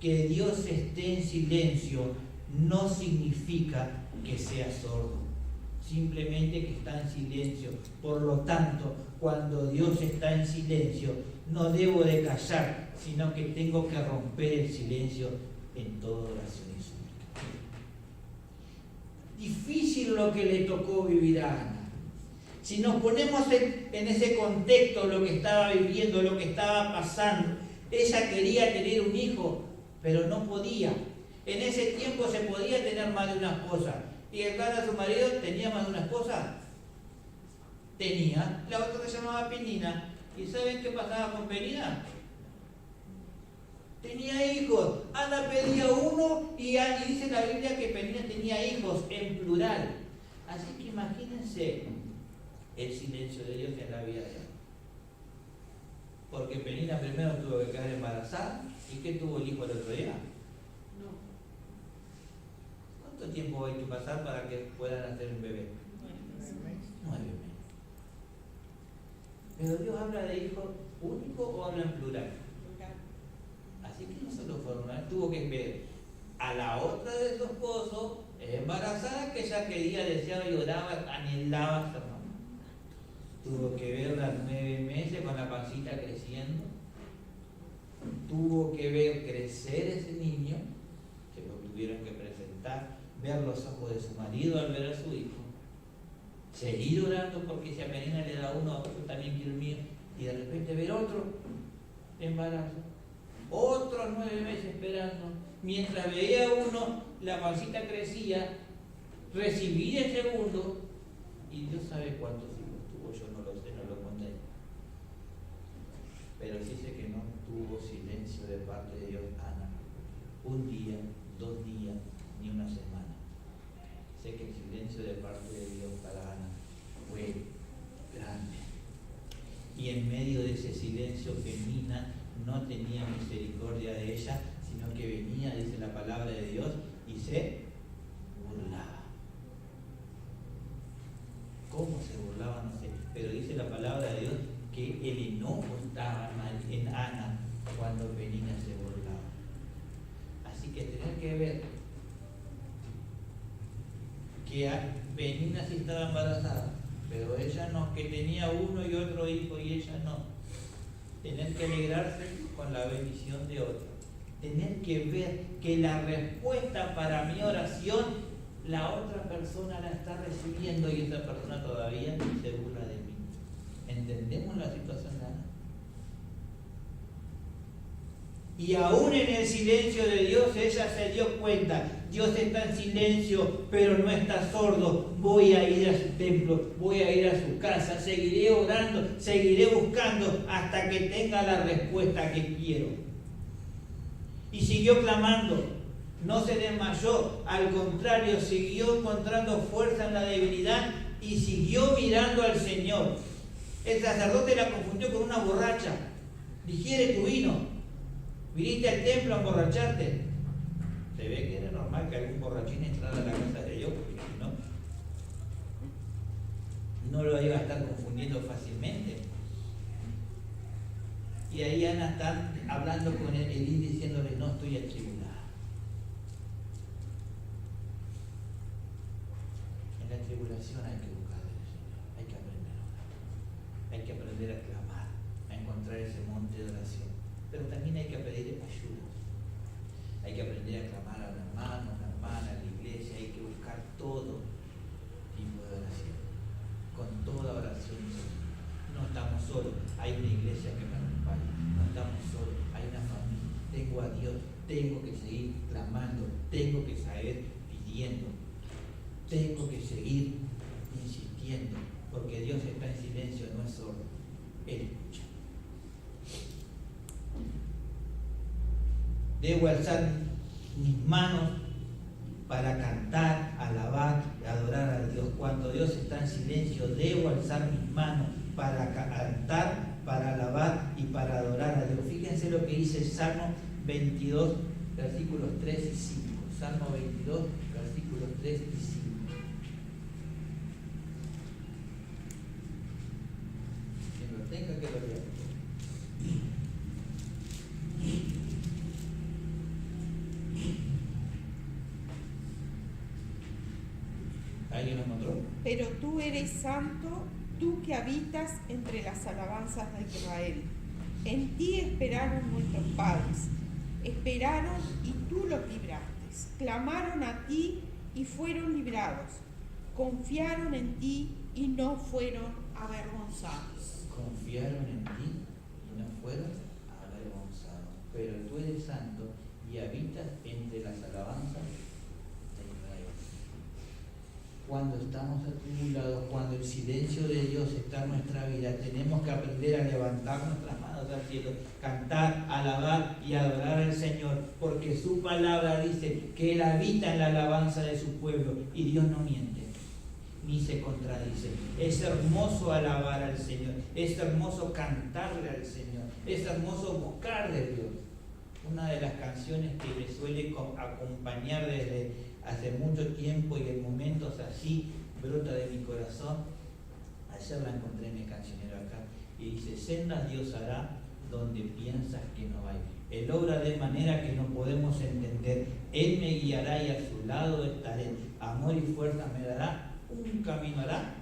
que Dios esté en silencio no significa que sea sordo, simplemente que está en silencio. Por lo tanto, cuando Dios está en silencio, no debo de callar, sino que tengo que romper el silencio en toda oración y súplica. Difícil lo que le tocó vivir a Ana. Si nos ponemos en ese contexto, lo que estaba viviendo, lo que estaba pasando, ella quería tener un hijo, pero no podía. En ese tiempo se podía tener más de una esposa. ¿Y el cara de su marido tenía más de una esposa? Tenía. La otra se llamaba Penina. ¿Y saben qué pasaba con Penina? Tenía hijos. Ana pedía uno y dice la Biblia que Penina tenía hijos en plural. Así que imagínense el silencio de Dios en la vida de Ana. Porque Penina primero tuvo que quedar embarazada. ¿Y qué tuvo el hijo el otro día? No. ¿Cuánto tiempo hay que pasar para que puedan hacer un bebé? 9 meses. Pero Dios habla de hijo único o habla en plural. Así que no solo fue una, tuvo que ver a la otra de su esposo embarazada, que ella quería, deseaba, lloraba, anhelaba a su mamá. Tuvo que verla 9 meses con la pancita creciendo. Tuvo que ver crecer ese niño, que lo tuvieron que presentar, ver los ojos de su marido al ver a su hijo, seguir orando porque si a Penina le da uno, a otro también quiero el mío, y de repente ver otro embarazo, otros 9 meses esperando, mientras veía uno, la pancita crecía, recibí el segundo, y Dios sabe cuántos hijos tuvo, yo no lo sé, no lo conté. Pero sí sé que no tuvo silencio de parte de Dios Ana. 1 día, 2 días, ni una semana. Sé que el silencio de parte de Dios para Ana fue grande. Y en medio de ese silencio, Penina no tenía misericordia de ella, sino que venía, dice la palabra de Dios, y se burlaba. ¿Cómo se burlaba? No sé. Pero dice la palabra de Dios que el enojo estaba en Ana cuando Penina se burlaba. que ver que Penina sí estaba embarazada, pero ella no, que tenía uno y otro hijo y ella no. Tener que alegrarse con la bendición de otro. Tener que ver que la respuesta para mi oración la otra persona la está recibiendo y esa persona todavía se burla de mí. ¿Entendemos la situación, Ana? Y aún en el silencio de Dios ella se dio cuenta. Dios está en silencio, pero no está sordo. Voy a ir a su templo, voy a ir a su casa, seguiré orando, seguiré buscando hasta que tenga la respuesta que quiero. Y siguió clamando, no se desmayó, al contrario, siguió encontrando fuerza en la debilidad y siguió mirando al Señor. El sacerdote la confundió con una borracha. Digiere tu vino. ¿Viniste al templo a emborracharte? Se ve que era normal que algún borrachín entrara a la casa de Dios, porque si no, no lo iba a estar confundiendo fácilmente. Y ahí Ana está hablando con Elí diciéndole, no estoy atribulada. En la tribulación hay que buscar al Señor, hay que aprender a orar, hay que aprender a clamar, a encontrar ese monte de oración. Pero también hay que pedir ayuda. Hay que aprender a clamar a un hermano, a una hermana, a la iglesia. Hay que buscar todo tipo de oración. Con toda oración. No estamos solos. Hay una iglesia que me acompaña. No estamos solos. Hay una familia. Tengo a Dios. Tengo que seguir clamando. Tengo que seguir pidiendo. Tengo que seguir insistiendo. Porque Dios está en silencio, no es sordo. Él escucha. Debo alzar mis manos para cantar, alabar y adorar a Dios. Cuando Dios está en silencio, debo alzar mis manos para cantar, para alabar y para adorar a Dios. Fíjense lo que dice Salmo 22, versículos 3 y 5. Salmo 22, versículos 3 y 5. Quien lo tenga que lo lea. ¿Alguien lo encontró? Pero tú eres santo, tú que habitas entre las alabanzas de Israel. En ti esperaron nuestros padres, esperaron y tú los libraste. Clamaron a ti y fueron librados. Confiaron en ti y no fueron avergonzados. Confiaron en ti y no fueron avergonzados. Pero tú eres santo y habitas entre las alabanzas de Israel. Cuando estamos atribulados, cuando el silencio de Dios está en nuestra vida, tenemos que aprender a levantar nuestras manos al cielo, cantar, alabar y adorar al Señor, porque su palabra dice que Él habita en la alabanza de su pueblo y Dios no miente ni se contradice. Es hermoso alabar al Señor, es hermoso cantarle al Señor, es hermoso buscar de Dios. Una de las canciones que me suele acompañar desde hace mucho tiempo y en momentos así brota de mi corazón, ayer la encontré en el cancionero acá, y dice: sendas Dios hará donde piensas que no hay. Él obra de manera que no podemos entender. Él me guiará y a su lado estaré. Amor y fuerza me dará, un camino hará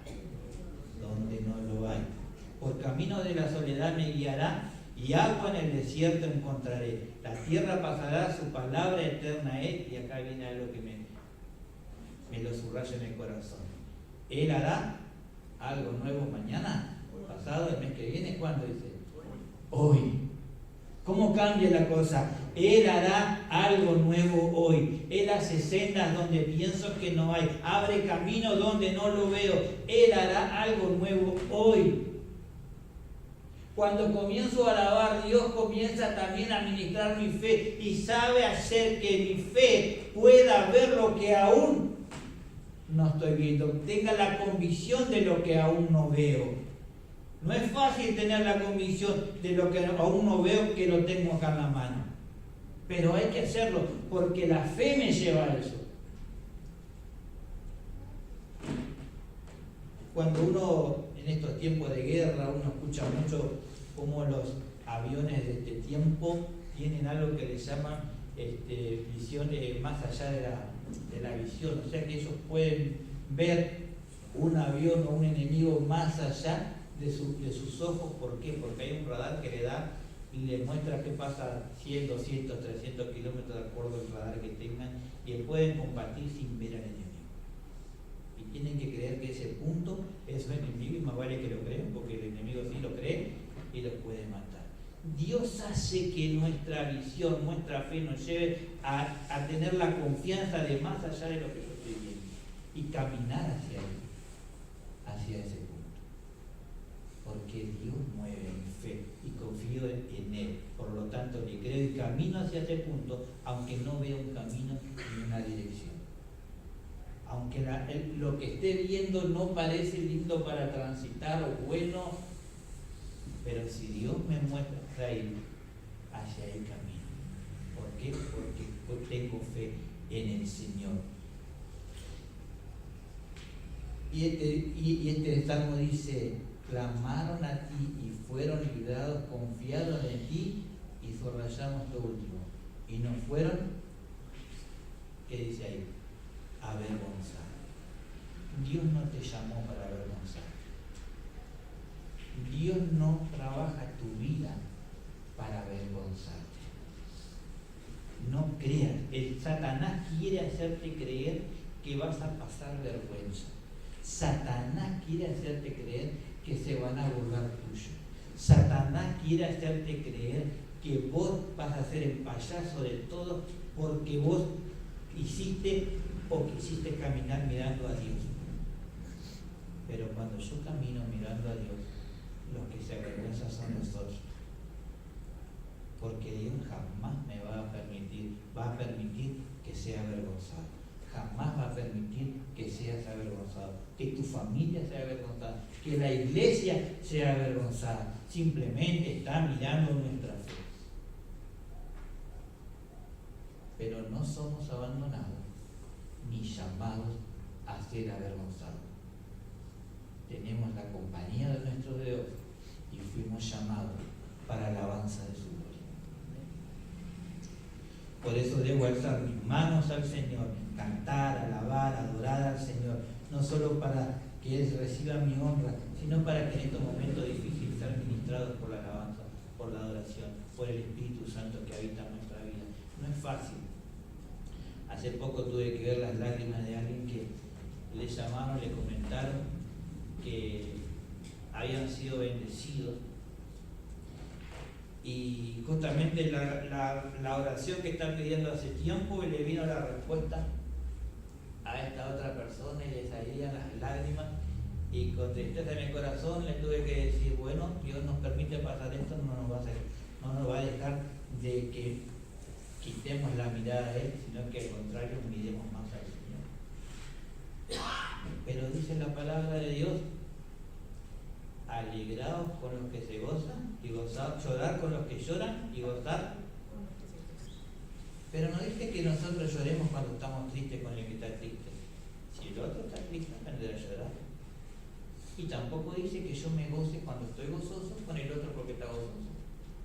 donde no lo hay. Por camino de la soledad me guiará y agua en el desierto encontraré. La tierra pasará, su palabra eterna es. Y acá viene algo que me lo subraya en el corazón. Él hará algo nuevo mañana, pasado, el mes que viene. ¿Cuándo dice? Hoy. ¿Cómo cambia la cosa? Él hará algo nuevo hoy. Él hace sendas donde pienso que no hay. Abre camino donde no lo veo. Él hará algo nuevo hoy. Cuando comienzo a alabar a Dios, comienza también a ministrar mi fe y sabe hacer que mi fe pueda ver lo que aún no estoy viendo. Tenga la convicción de lo que aún no veo. No es fácil tener la convicción de lo que aún no veo, que lo tengo acá en la mano. Pero hay que hacerlo porque la fe me lleva a eso. Cuando uno, en estos tiempos de guerra, uno escucha mucho cómo los aviones de este tiempo tienen algo que les llaman visiones más allá de la visión, o sea que ellos pueden ver un avión o un enemigo más allá de sus ojos. ¿Por qué? Porque hay un radar que le da y le muestra qué pasa 100, 200, 300 kilómetros de acuerdo al radar que tengan, y pueden combatir sin ver al enemigo. Y tienen que creer que ese punto es su enemigo, y más vale que lo crean, porque el enemigo sí lo cree y los puede matar. Dios hace que nuestra visión, nuestra fe nos lleve a tener la confianza de más allá de lo que yo estoy viendo y caminar hacia ese punto. Porque Dios mueve mi fe y confío en Él. Por lo tanto, le creo y camino hacia ese punto, aunque no vea un camino ni una dirección. Aunque lo que esté viendo no parece lindo para transitar o bueno, pero si Dios me muestra ahí, hacia el camino. ¿Por qué? Porque tengo fe en el Señor. Y este salmo dice: clamaron a ti y fueron librados, confiaron en ti, y subrayamos lo último, y no fueron, ¿qué dice ahí? Avergonzados. Dios no te llamó para avergonzar. Dios no trabaja tu vida para avergonzarte. No creas. El Satanás quiere hacerte creer que vas a pasar vergüenza. Satanás quiere hacerte creer que se van a burlar tuyo. Satanás quiere hacerte creer que vos vas a ser el payaso de todo porque vos hiciste o quisiste caminar mirando a Dios. Pero cuando yo camino mirando a Dios, los que se avergüenzan son los otros. Porque Dios jamás me va a permitir que sea avergonzado. Jamás va a permitir que seas avergonzado, que tu familia sea avergonzada, que la iglesia sea avergonzada. Simplemente está mirando nuestra fe. Pero no somos abandonados ni llamados a ser avergonzados. Tenemos la compañía de nuestro Dios y fuimos llamados para alabanza de su gloria. Por eso debo alzar mis manos al Señor, cantar, alabar, adorar al Señor, no solo para que Él reciba mi honra, sino para que en estos momentos difíciles sean ministrados por la alabanza, por la adoración, por el Espíritu Santo que habita en nuestra vida. No es fácil. Hace poco tuve que ver las lágrimas de alguien que le llamaron, le comentaron que habían sido bendecidos, y justamente la oración que están pidiendo hace tiempo, y le vino la respuesta a esta otra persona y le salían las lágrimas, y con tristeza en mi corazón le tuve que decir: bueno, Dios nos permite pasar esto, no nos va a dejar de que quitemos la mirada a Él, sino que al contrario miremos más al Señor. Pero dice la palabra de Dios: alegraos con los que se gozan y gozad, llorar con los que lloran y gozar. Pero no dice que nosotros lloremos cuando estamos tristes con el que está triste. Si el otro está triste, aprenderá a llorar. Y tampoco dice que yo me goce cuando estoy gozoso con el otro porque está gozoso.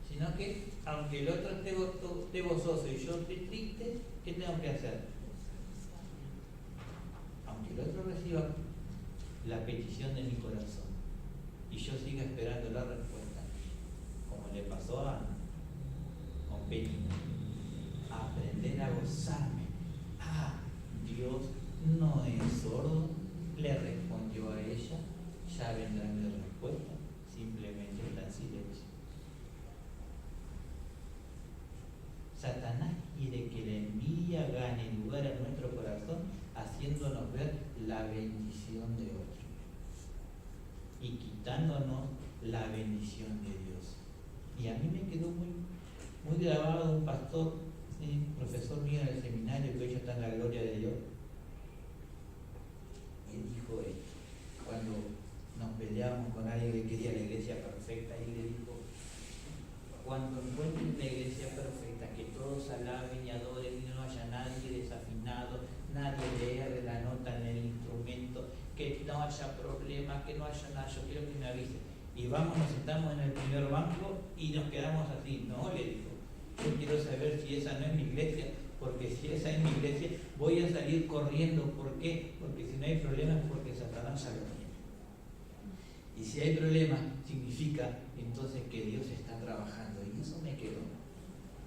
Sino que aunque el otro esté gozoso y yo esté triste, ¿qué tengo que hacer? Aunque el otro reciba la petición de mi corazón y yo siga esperando la respuesta, como le pasó a Ana con Penina, aprender a gozarme. Dios no es sordo, le respondió a ella, ya vendrá mi respuesta, simplemente está en silencio. Satanás quiere que la envidia gane lugar en nuestro corazón, haciéndonos ver la bendición de otro y quitándonos la bendición de Dios. Y a mí me quedó muy grabado un pastor, un profesor mío en el seminario, que hoy ya está en la gloria de Dios. Y él dijo esto, cuando nos peleábamos con alguien que quería la iglesia perfecta, y le dijo: cuando encuentren la iglesia perfecta, que todos alaben y adoren y no haya nadie desafinado, nadie le erre la nota en el instrumento, que no haya problemas, que no haya nada, yo quiero que me avisen. Y vamos, nos sentamos en el primer banco y nos quedamos así. No, le dijo, Yo quiero saber si esa no es mi iglesia, porque si esa es mi iglesia, voy a salir corriendo. ¿Por qué? Porque si no hay problemas, porque Satanás ya lo tiene. Y si hay problemas, significa entonces que Dios está trabajando. Y eso me quedó.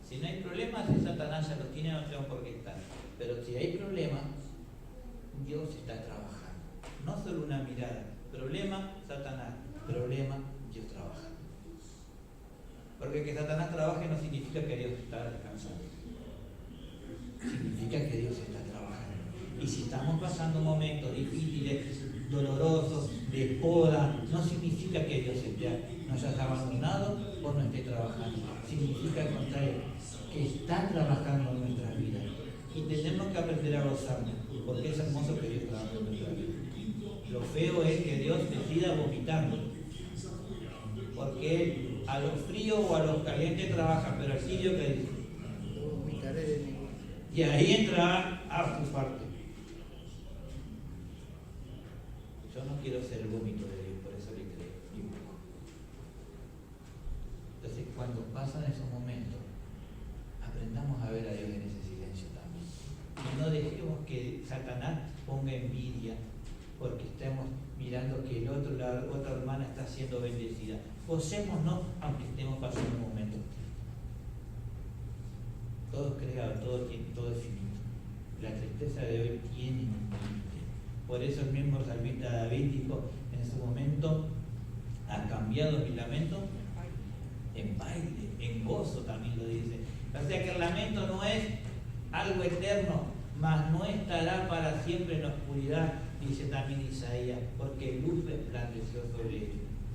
Si no hay problemas, si Satanás ya lo tiene, no tengo por qué estar. Pero si hay problemas, Dios está trabajando. No solo una mirada. Problema, Satanás. Problema, Dios trabaja. Porque que Satanás trabaje no significa que Dios está descansando. Significa que Dios está trabajando. Y si estamos pasando momentos difíciles, dolorosos, de poda, no significa que Dios nos haya abandonado o no esté trabajando. Significa al contrario, que está trabajando en nuestras vidas. Y tenemos que aprender a gozarnos, porque es hermoso que Dios trabaje en nuestras vidas. Lo feo es que Dios decida vomitarnos, porque Él a los fríos o a los calientes trabaja, pero al tibio que dice. Y ahí entra a su parte. Yo no quiero ser el vómito de Dios, por eso le creo y busco. Entonces, cuando pasan esos momentos, aprendamos a ver a Dios en ese silencio también. Y no dejemos que Satanás ponga envidia porque estemos mirando que la otra hermana está siendo bendecida. Gocémonos aunque estemos pasando un momento. Todo es creado, todo es finito. La tristeza de hoy tiene un límite. Por eso el mismo salmista David dijo en su momento: ha cambiado mi lamento en baile, en gozo también lo dice. O sea que el lamento no es algo eterno, mas no estará para siempre en la oscuridad, dice también Isaías, porque luz resplandeció sobre él,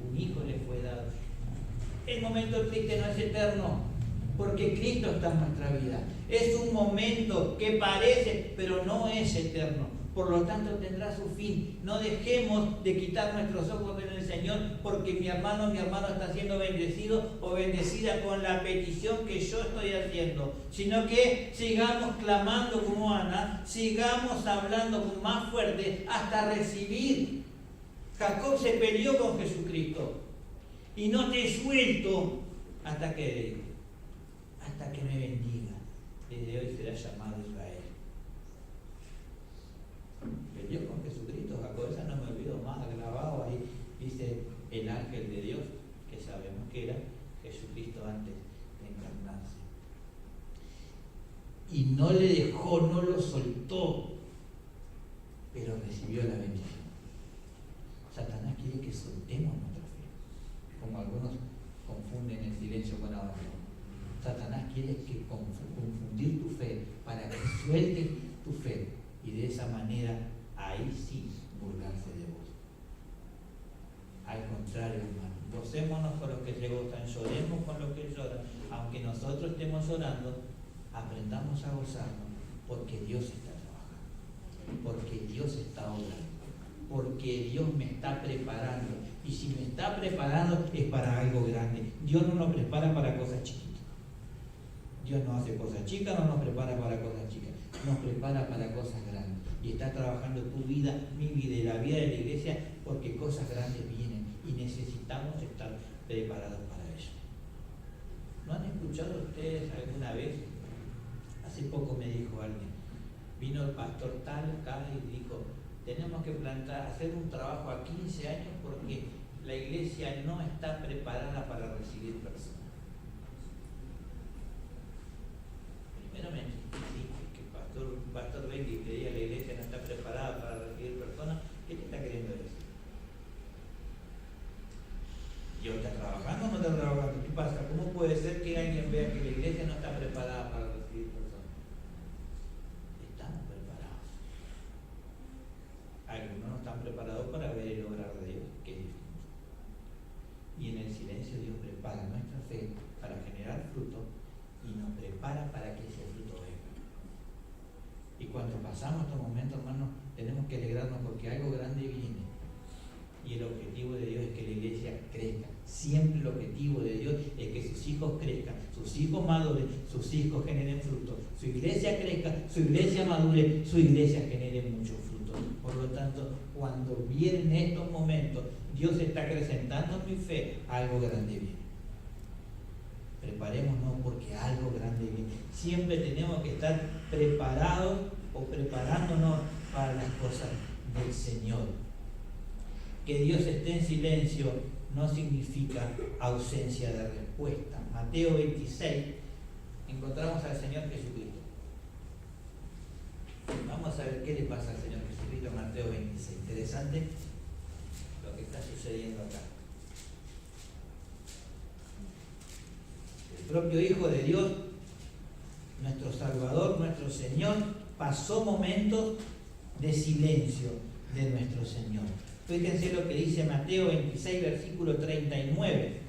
un hijo le fue dado. El momento triste no es eterno, porque Cristo está en nuestra vida. Es un momento que parece, pero no es eterno. Por lo tanto tendrá su fin. No dejemos de quitar nuestros ojos en el Señor porque mi hermano está siendo bendecido o bendecida con la petición que yo estoy haciendo, sino que sigamos clamando como Ana, sigamos hablando con más fuerte hasta recibir. Jacob se peleó con Jesucristo y no te suelto hasta que me bendiga. Desde hoy será llamado Israel. Peleó con Jesucristo, Jacob, esa no me olvido más, grabado ahí, dice el ángel de Dios, que sabemos que era Jesucristo antes de encarnarse. Y no le dejó, no lo soltó, pero recibió la bendición. Satanás quiere que soltemos nuestra fe, como algunos confunden el silencio con abandono. Satanás quiere que confundir tu fe para que sueltes tu fe y de esa manera ahí sí burlarse de vos. Al contrario, hermano, gocémonos con los que se gozan, lloremos con los que lloran. Aunque nosotros estemos llorando, aprendamos a gozarnos porque Dios está trabajando, porque Dios está obrando, porque Dios me está preparando. Y si me está preparando es para algo grande. Dios no nos prepara para cosas chiquitas. Dios no hace cosas chicas, no nos prepara para cosas chicas, nos prepara para cosas grandes. Y está trabajando tu vida, mi vida y la vida de la iglesia, porque cosas grandes vienen y necesitamos estar preparados para ello. ¿No han escuchado ustedes alguna vez? Hace poco me dijo alguien, vino el pastor tal acá y dijo, tenemos que hacer un trabajo a 15 años porque la iglesia no está preparada para recibir personas. Primeramente, sí, que el pastor venga y te diga la iglesia no está preparada para recibir personas, ¿qué te está queriendo decir? ¿Dios está trabajando o no está trabajando? ¿Qué pasa? ¿Cómo puede ser que alguien vea que la iglesia no está preparada para recibir personas? Estamos preparados. Algunos no están preparados para ver el obrar de Dios, que es distinto. Y en el silencio Dios prepara nuestra fe para generar fruto y nos prepara para que ese fruto venga. Y cuando pasamos estos momentos, hermanos, tenemos que alegrarnos porque algo grande viene. Y el objetivo de Dios es que la iglesia crezca. Siempre el objetivo de Dios es que sus hijos crezcan, sus hijos maduren, sus hijos generen fruto. Su iglesia crezca, su iglesia madure, su iglesia genere mucho fruto. Por lo tanto, cuando vienen estos momentos, Dios está acrecentando mi fe, algo grande viene. preparémonos porque algo grande viene. Siempre tenemos que estar preparados o preparándonos para las cosas del Señor. Que Dios esté en silencio no significa ausencia de respuesta. Mateo 26, encontramos al Señor Jesucristo. Vamos a ver qué le pasa al Señor Jesucristo en Mateo 26. Interesante lo que está sucediendo acá. El propio Hijo de Dios, nuestro Salvador, nuestro Señor, pasó momentos de silencio de nuestro Señor. Fíjense lo que dice Mateo 26, versículo 39.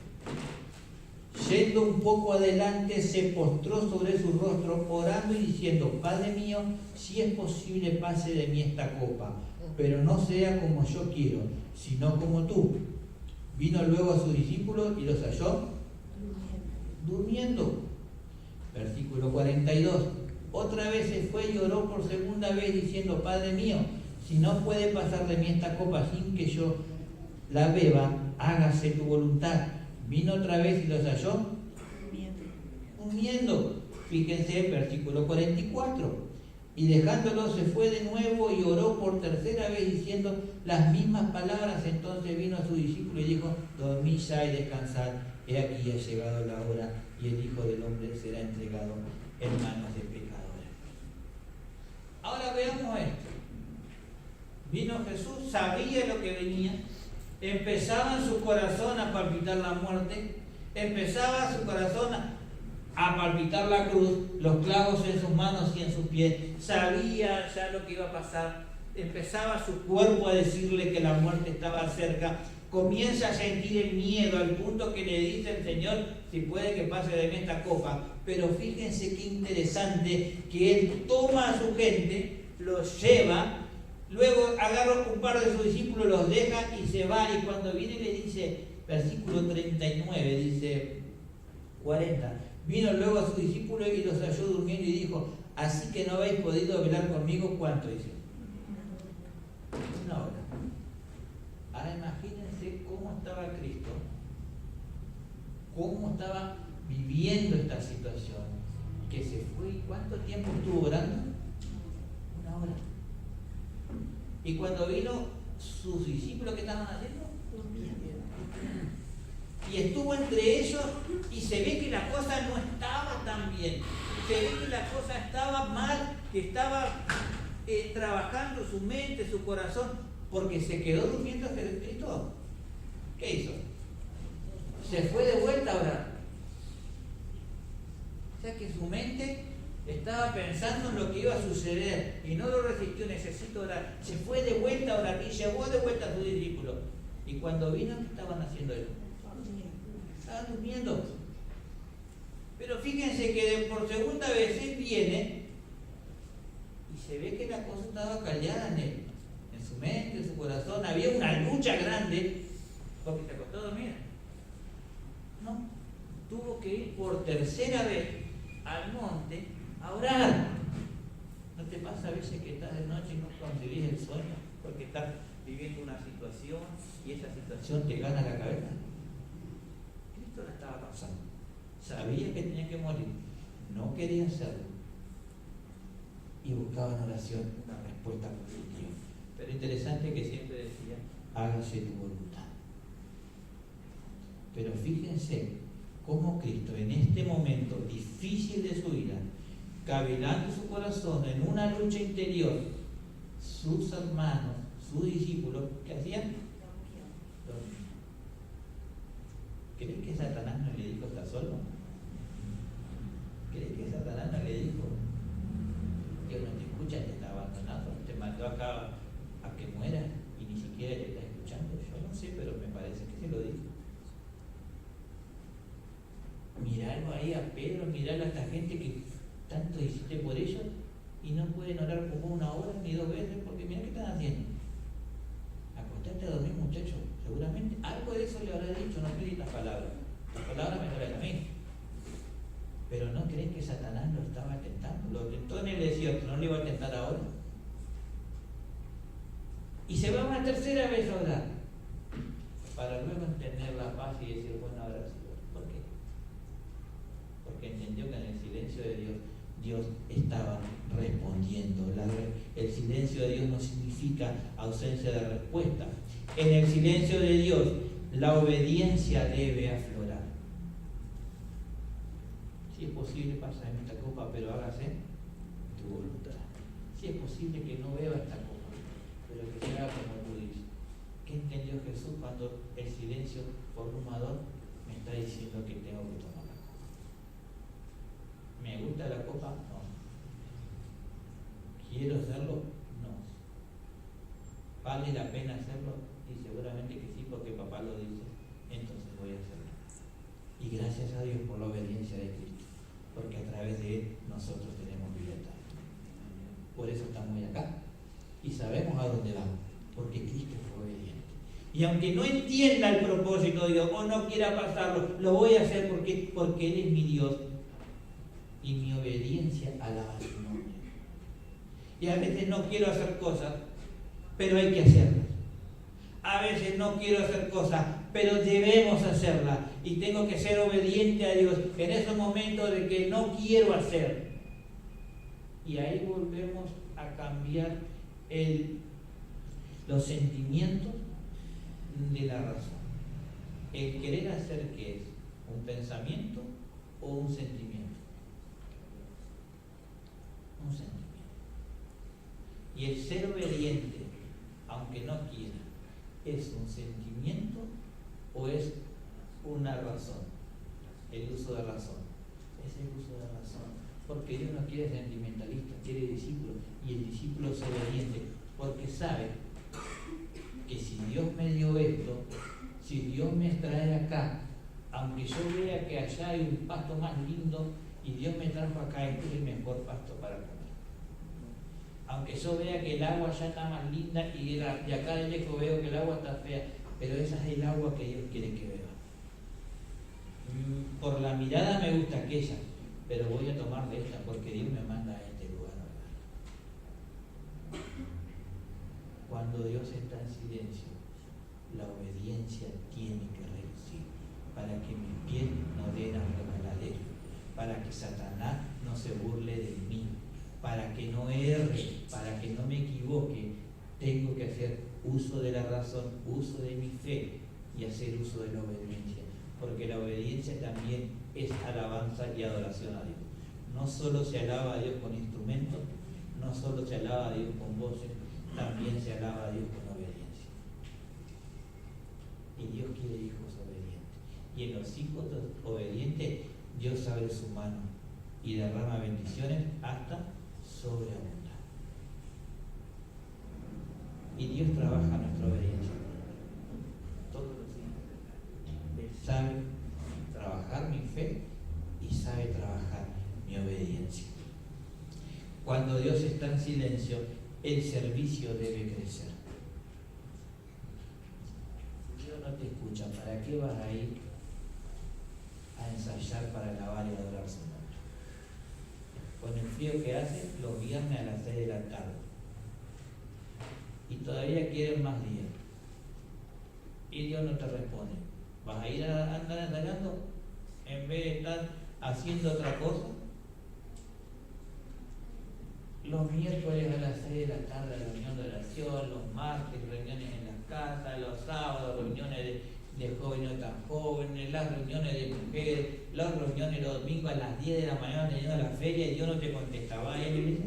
Yendo un poco adelante, se postró sobre su rostro, orando y diciendo: Padre mío, si es posible, pase de mí esta copa, pero no sea como yo quiero, sino como tú. Vino luego a sus discípulos y los halló durmiendo. Versículo 42. Otra vez se fue y oró por segunda vez diciendo: Padre mío, si no puede pasar de mí esta copa sin que yo la beba, hágase tu voluntad. Vino otra vez y los halló durmiendo. Fíjense, versículo 44. Y dejándolo se fue de nuevo y oró por tercera vez diciendo las mismas palabras. Entonces vino a su discípulo y dijo: dormid ya y descansad. He aquí ha llegado la hora y el Hijo del Hombre será entregado en manos de pecadores. Ahora veamos esto. Vino Jesús, sabía lo que venía. Empezaba en su corazón a palpitar la muerte, empezaba su corazón a palpitar la cruz, los clavos en sus manos y en sus pies, sabía ya lo que iba a pasar, empezaba su cuerpo a decirle que la muerte estaba cerca, comienza a sentir el miedo al punto que le dice el Señor: si puede que pase de mí esta copa. Pero fíjense qué interesante que Él toma a su gente, los lleva. Luego agarra un par de sus discípulos, los deja y se va. Y cuando viene le dice, versículo 39, dice 40. Vino luego a sus discípulos y los halló durmiendo y dijo: así que no habéis podido velar conmigo. ¿Cuánto? Dice: una hora. Ahora imagínense cómo estaba Cristo, cómo estaba viviendo esta situación, que se fue. ¿Y cuánto tiempo estuvo orando? Una hora. Y cuando vino sus discípulos, ¿qué estaban haciendo? Y estuvo entre ellos y se ve que la cosa no estaba tan bien. Se ve que la cosa estaba mal, que estaba trabajando su mente, su corazón, porque se quedó durmiendo Jesucristo. ¿Qué hizo? Se fue de vuelta a orar. O sea que su mente estaba pensando en lo que iba a suceder y no lo resistió. Necesito orar. Se fue de vuelta a orar y llevó de vuelta a sus discípulos. Y cuando vino, ¿qué estaban haciendo ellos? Estaban durmiendo. Pero fíjense que por segunda vez Él viene y se ve que la cosa estaba callada en Él, en su mente, en su corazón. Había una lucha grande porque se acostó a dormir. No, tuvo que ir por tercera vez al monte a orar. ¿No te pasa a veces que estás de noche y no concebís el sueño porque estás viviendo una situación y esa situación te gana la cabeza? Cristo la estaba pasando. Sabía que tenía que morir, no quería hacerlo y buscaba en oración una respuesta positiva. Pero interesante que siempre decía: hágase tu voluntad. Pero fíjense cómo Cristo en este momento difícil de su vida, cavilando su corazón en una lucha interior, sus hermanos, sus discípulos, ¿qué hacían? Dormían. ¿Creen que Satanás no le dijo: estás solo? ¿Creen que Satanás no le dijo: Dios no te escucha, te está abandonado, te mandó acá a que mueras y ni siquiera te está escuchando? Yo no sé, pero me parece que se lo dijo. Mirarlo ahí a Pedro, mirarlo a esta gente que tanto hiciste por ellos y no pueden orar como una hora ni dos veces, porque mira qué están haciendo. Acostate a dormir, muchachos. Seguramente algo de eso le habrá dicho, no pedí las palabras me traen a mí. Pero ¿no creen que Satanás lo estaba tentando? Lo tentó en el desierto, ¿no le iba a tentar ahora? Y se va una tercera vez a orar, para luego entender la paz y decir: bueno, ahora sí. ¿Por qué? Dios estaba respondiendo. El silencio de Dios no significa ausencia de respuesta. En el silencio de Dios, la obediencia debe aflorar. Si es posible, pásame esta copa, pero hágase tu voluntad. Si es posible que no beba esta copa, pero que se haga como tú dices. ¿Qué entendió Jesús cuando el silencio formador me está diciendo que tengo que tomar la copa? ¿Me gusta la copa? No. ¿Quiero hacerlo? No. ¿Vale la pena hacerlo? Y seguramente que sí, porque papá lo dice. Entonces voy a hacerlo. Y gracias a Dios por la obediencia de Cristo, porque a través de Él nosotros tenemos vida eterna. Por eso estamos hoy acá y sabemos a dónde vamos, porque Cristo fue obediente. Y aunque no entienda el propósito de Dios o no quiera pasarlo, lo voy a hacer porque Él es mi Dios y mi obediencia alaba su nombre. Y a veces no quiero hacer cosas, pero hay que hacerlas. A veces no quiero hacer cosas, pero debemos hacerlas. Y tengo que ser obediente a Dios en esos momentos de que no quiero hacer. Y ahí volvemos a cambiar los sentimientos de la razón. El querer hacer, ¿qué es? ¿Un pensamiento o un sentimiento? Un sentimiento. Y el ser obediente, aunque no quiera, ¿es un sentimiento o es una razón? El uso de razón. Es el uso de razón. Porque Dios no quiere sentimentalistas, quiere discípulos. Y el discípulo es obediente porque sabe que si Dios me dio esto, si Dios me trae acá, aunque yo vea que allá hay un pasto más lindo y Dios me trajo acá, este es el mejor pasto para comer. Aunque yo vea que el agua ya está más linda y acá de lejos veo que el agua está fea, pero esa es el agua que Dios quiere que beba. Por la mirada me gusta aquella, pero voy a tomar de esta porque Dios me manda a este lugar. Cuando Dios está en silencio, la obediencia tiene que reducir para que mis pies no den al resbaladero, para que Satanás no se burle de mí, para que no erre, para que no me equivoque. Tengo que hacer uso de la razón, uso de mi fe y hacer uso de la obediencia, porque la obediencia también es alabanza y adoración a Dios. No solo se alaba a Dios con instrumentos, no solo se alaba a Dios con voces, también se alaba a Dios con obediencia. Y Dios quiere hijos obedientes. Y en los hijos obedientes, Dios abre su mano y derrama bendiciones hasta sobreabundar. Y Dios trabaja nuestra obediencia todos los días. Él sabe trabajar mi fe y sabe trabajar mi obediencia. Cuando Dios está en silencio, el servicio debe crecer. Si Dios no te escucha, ¿para qué vas a ir a ensayar para alabar y adorar su nombre? Con el frío que hace los viernes a las 6 de la tarde. Y todavía quieren más días. Y Dios no te responde. ¿Vas a ir a andar ensayando en vez de estar haciendo otra cosa? Los miércoles a las 6 de la tarde reunión de oración, los martes reuniones en las casas, los sábados reuniones de jóvenes no tan jóvenes, las reuniones de mujeres, las reuniones los domingos a las 10 de la mañana teniendo la feria y Dios no te contestaba. ¿Y él dice?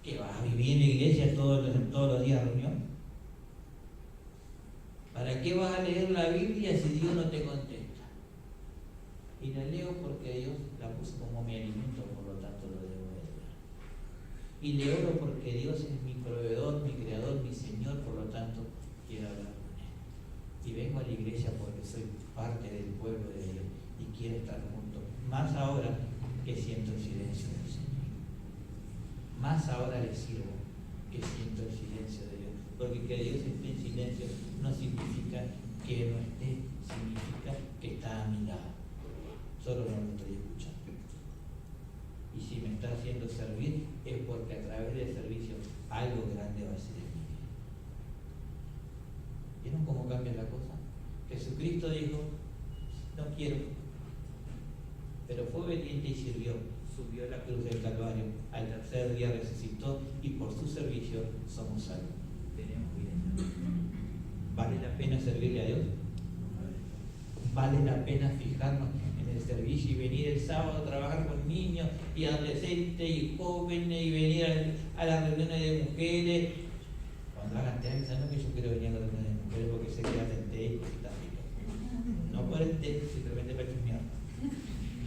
¿Que vas a vivir en la iglesia todos los días reunión? ¿Para qué vas a leer la Biblia si Dios no te contesta? Y la leo porque Dios la puso como mi alimento, por lo tanto lo debo de leer. Y le oro porque Dios es mi proveedor, mi creador, mi Señor, por lo tanto quiero hablar con Él. Y vengo a la iglesia porque soy parte del pueblo de Dios y quiero estar junto. Más ahora que siento el silencio del Señor. Más ahora le sirvo que siento el silencio de Dios. Porque que Dios esté en silencio no significa que no esté, significa que está a mi lado. Solo no lo estoy escuchando. Y si me está haciendo servir es porque a través del servicio algo grande va a ser en mi vida. ¿Vieron cómo cambia la cosa? Jesucristo dijo, no quiero, pero fue obediente y sirvió. Subió a la cruz del Calvario, al tercer día resucitó y por su servicio somos salvos. Tenemos vida eterna. ¿Vale la pena servirle a Dios? ¿Vale la pena fijarnos en el servicio y venir el sábado a trabajar con niños y adolescentes y jóvenes y venir a las reuniones de mujeres? Cuando hagan te avisan, no que yo quiero venir a las reuniones de mujeres porque sé que hacen té y cositas ricas. No por el té, simplemente para chusmear.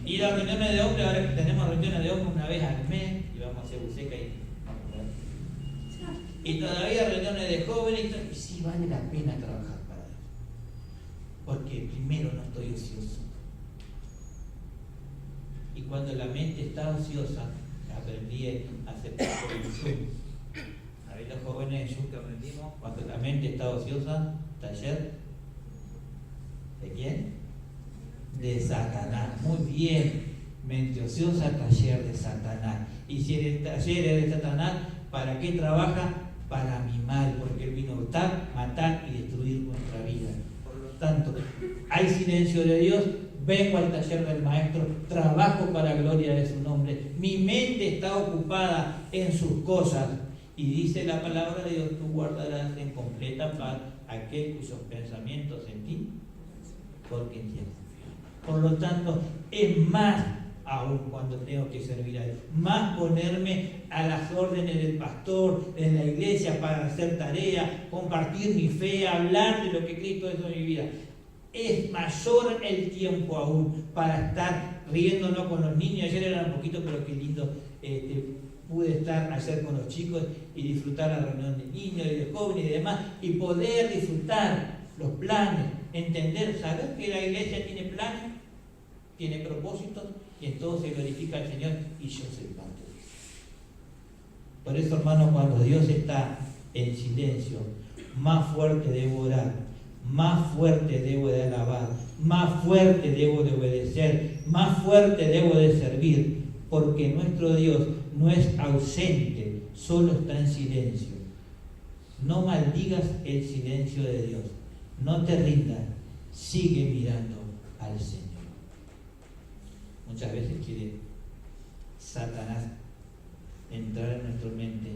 Y las reuniones de hombres, ahora que tenemos reuniones de hombres una vez al mes, y vamos a hacer buceca y vamos a ver. Y todavía reuniones de jóvenes, y sí vale la pena trabajar para Dios. Porque primero no estoy ocioso. Y cuando la mente está ociosa, aprendí a aceptar el Zoom. A ver los jóvenes de Zoom que aprendimos, cuando la mente está ociosa, taller. ¿De quién? De Satanás. Muy bien. Mente ociosa, taller de Satanás. Y si el taller es de Satanás, ¿para qué trabaja? Para mi mal, porque él vino a hurtar, matar y destruir nuestra vida. Por lo tanto, hay silencio de Dios, vengo al taller del Maestro, trabajo para gloria de su nombre. Mi mente está ocupada en sus cosas. Y dice la palabra de Dios, tú guardarás en completa paz aquel cuyos pensamientos en ti, porque en ti confío. Por lo tanto, es más aún cuando tengo que servir a Dios, más ponerme a las órdenes del pastor en la iglesia para hacer tarea, compartir mi fe, hablar de lo que Cristo hizo en mi vida. Es mayor el tiempo aún para estar riéndonos con los niños. Ayer era un poquito, pero qué lindo, pude estar ayer con los chicos y disfrutar la reunión de niños y de jóvenes y demás, y poder disfrutar los planes, entender, saber que la iglesia tiene planes, tiene propósitos, y en todo se glorifica al Señor, y yo soy parte de eso. Por eso, hermano, cuando Dios está en silencio, más fuerte debo orar, más fuerte debo de alabar, más fuerte debo de obedecer, más fuerte debo de servir, porque nuestro Dios no es ausente, solo está en silencio. No maldigas el silencio de Dios, no te rindas, sigue mirando al Señor. Muchas veces quiere Satanás entrar en nuestra mente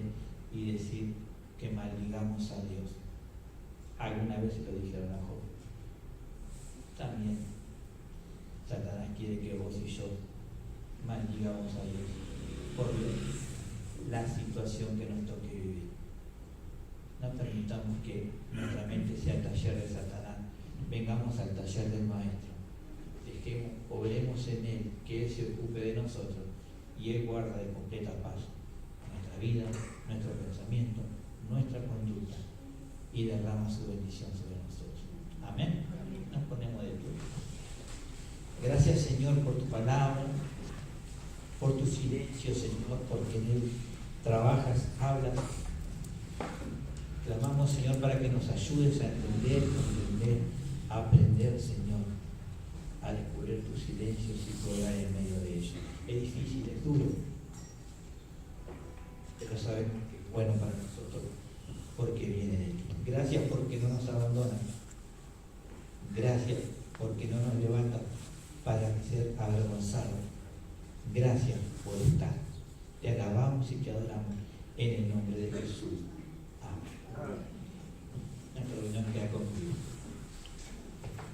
y decir que maldigamos a Dios. Alguna vez lo dijeron a Job. También Satanás quiere que vos y yo maldigamos a Dios por la situación que nos toque vivir. No permitamos que nuestra mente sea el taller de Satanás. Vengamos al taller del Maestro. Dejemos, obremos en Él, que Él se ocupe de nosotros y Él guarda de completa paz nuestra vida, nuestro pensamiento, nuestra conducta y derrama su bendición sobre nosotros. Amén. Nos ponemos de pie. Gracias, Señor, por tu palabra, por tu silencio, Señor, porque en Él trabajas, hablas. Clamamos, Señor, para que nos ayudes a entender, comprender, a aprender, Señor, a descubrir tus silencios y cobrar en medio de ellos. Es difícil, es duro, pero sabemos que es bueno para nosotros porque viene de ti. Gracias porque no nos abandonas. Gracias porque no nos levantas para ser avergonzados. Gracias por estar. Te alabamos y te adoramos en el nombre de Jesús. Amén. Nuestra reunión queda concluida.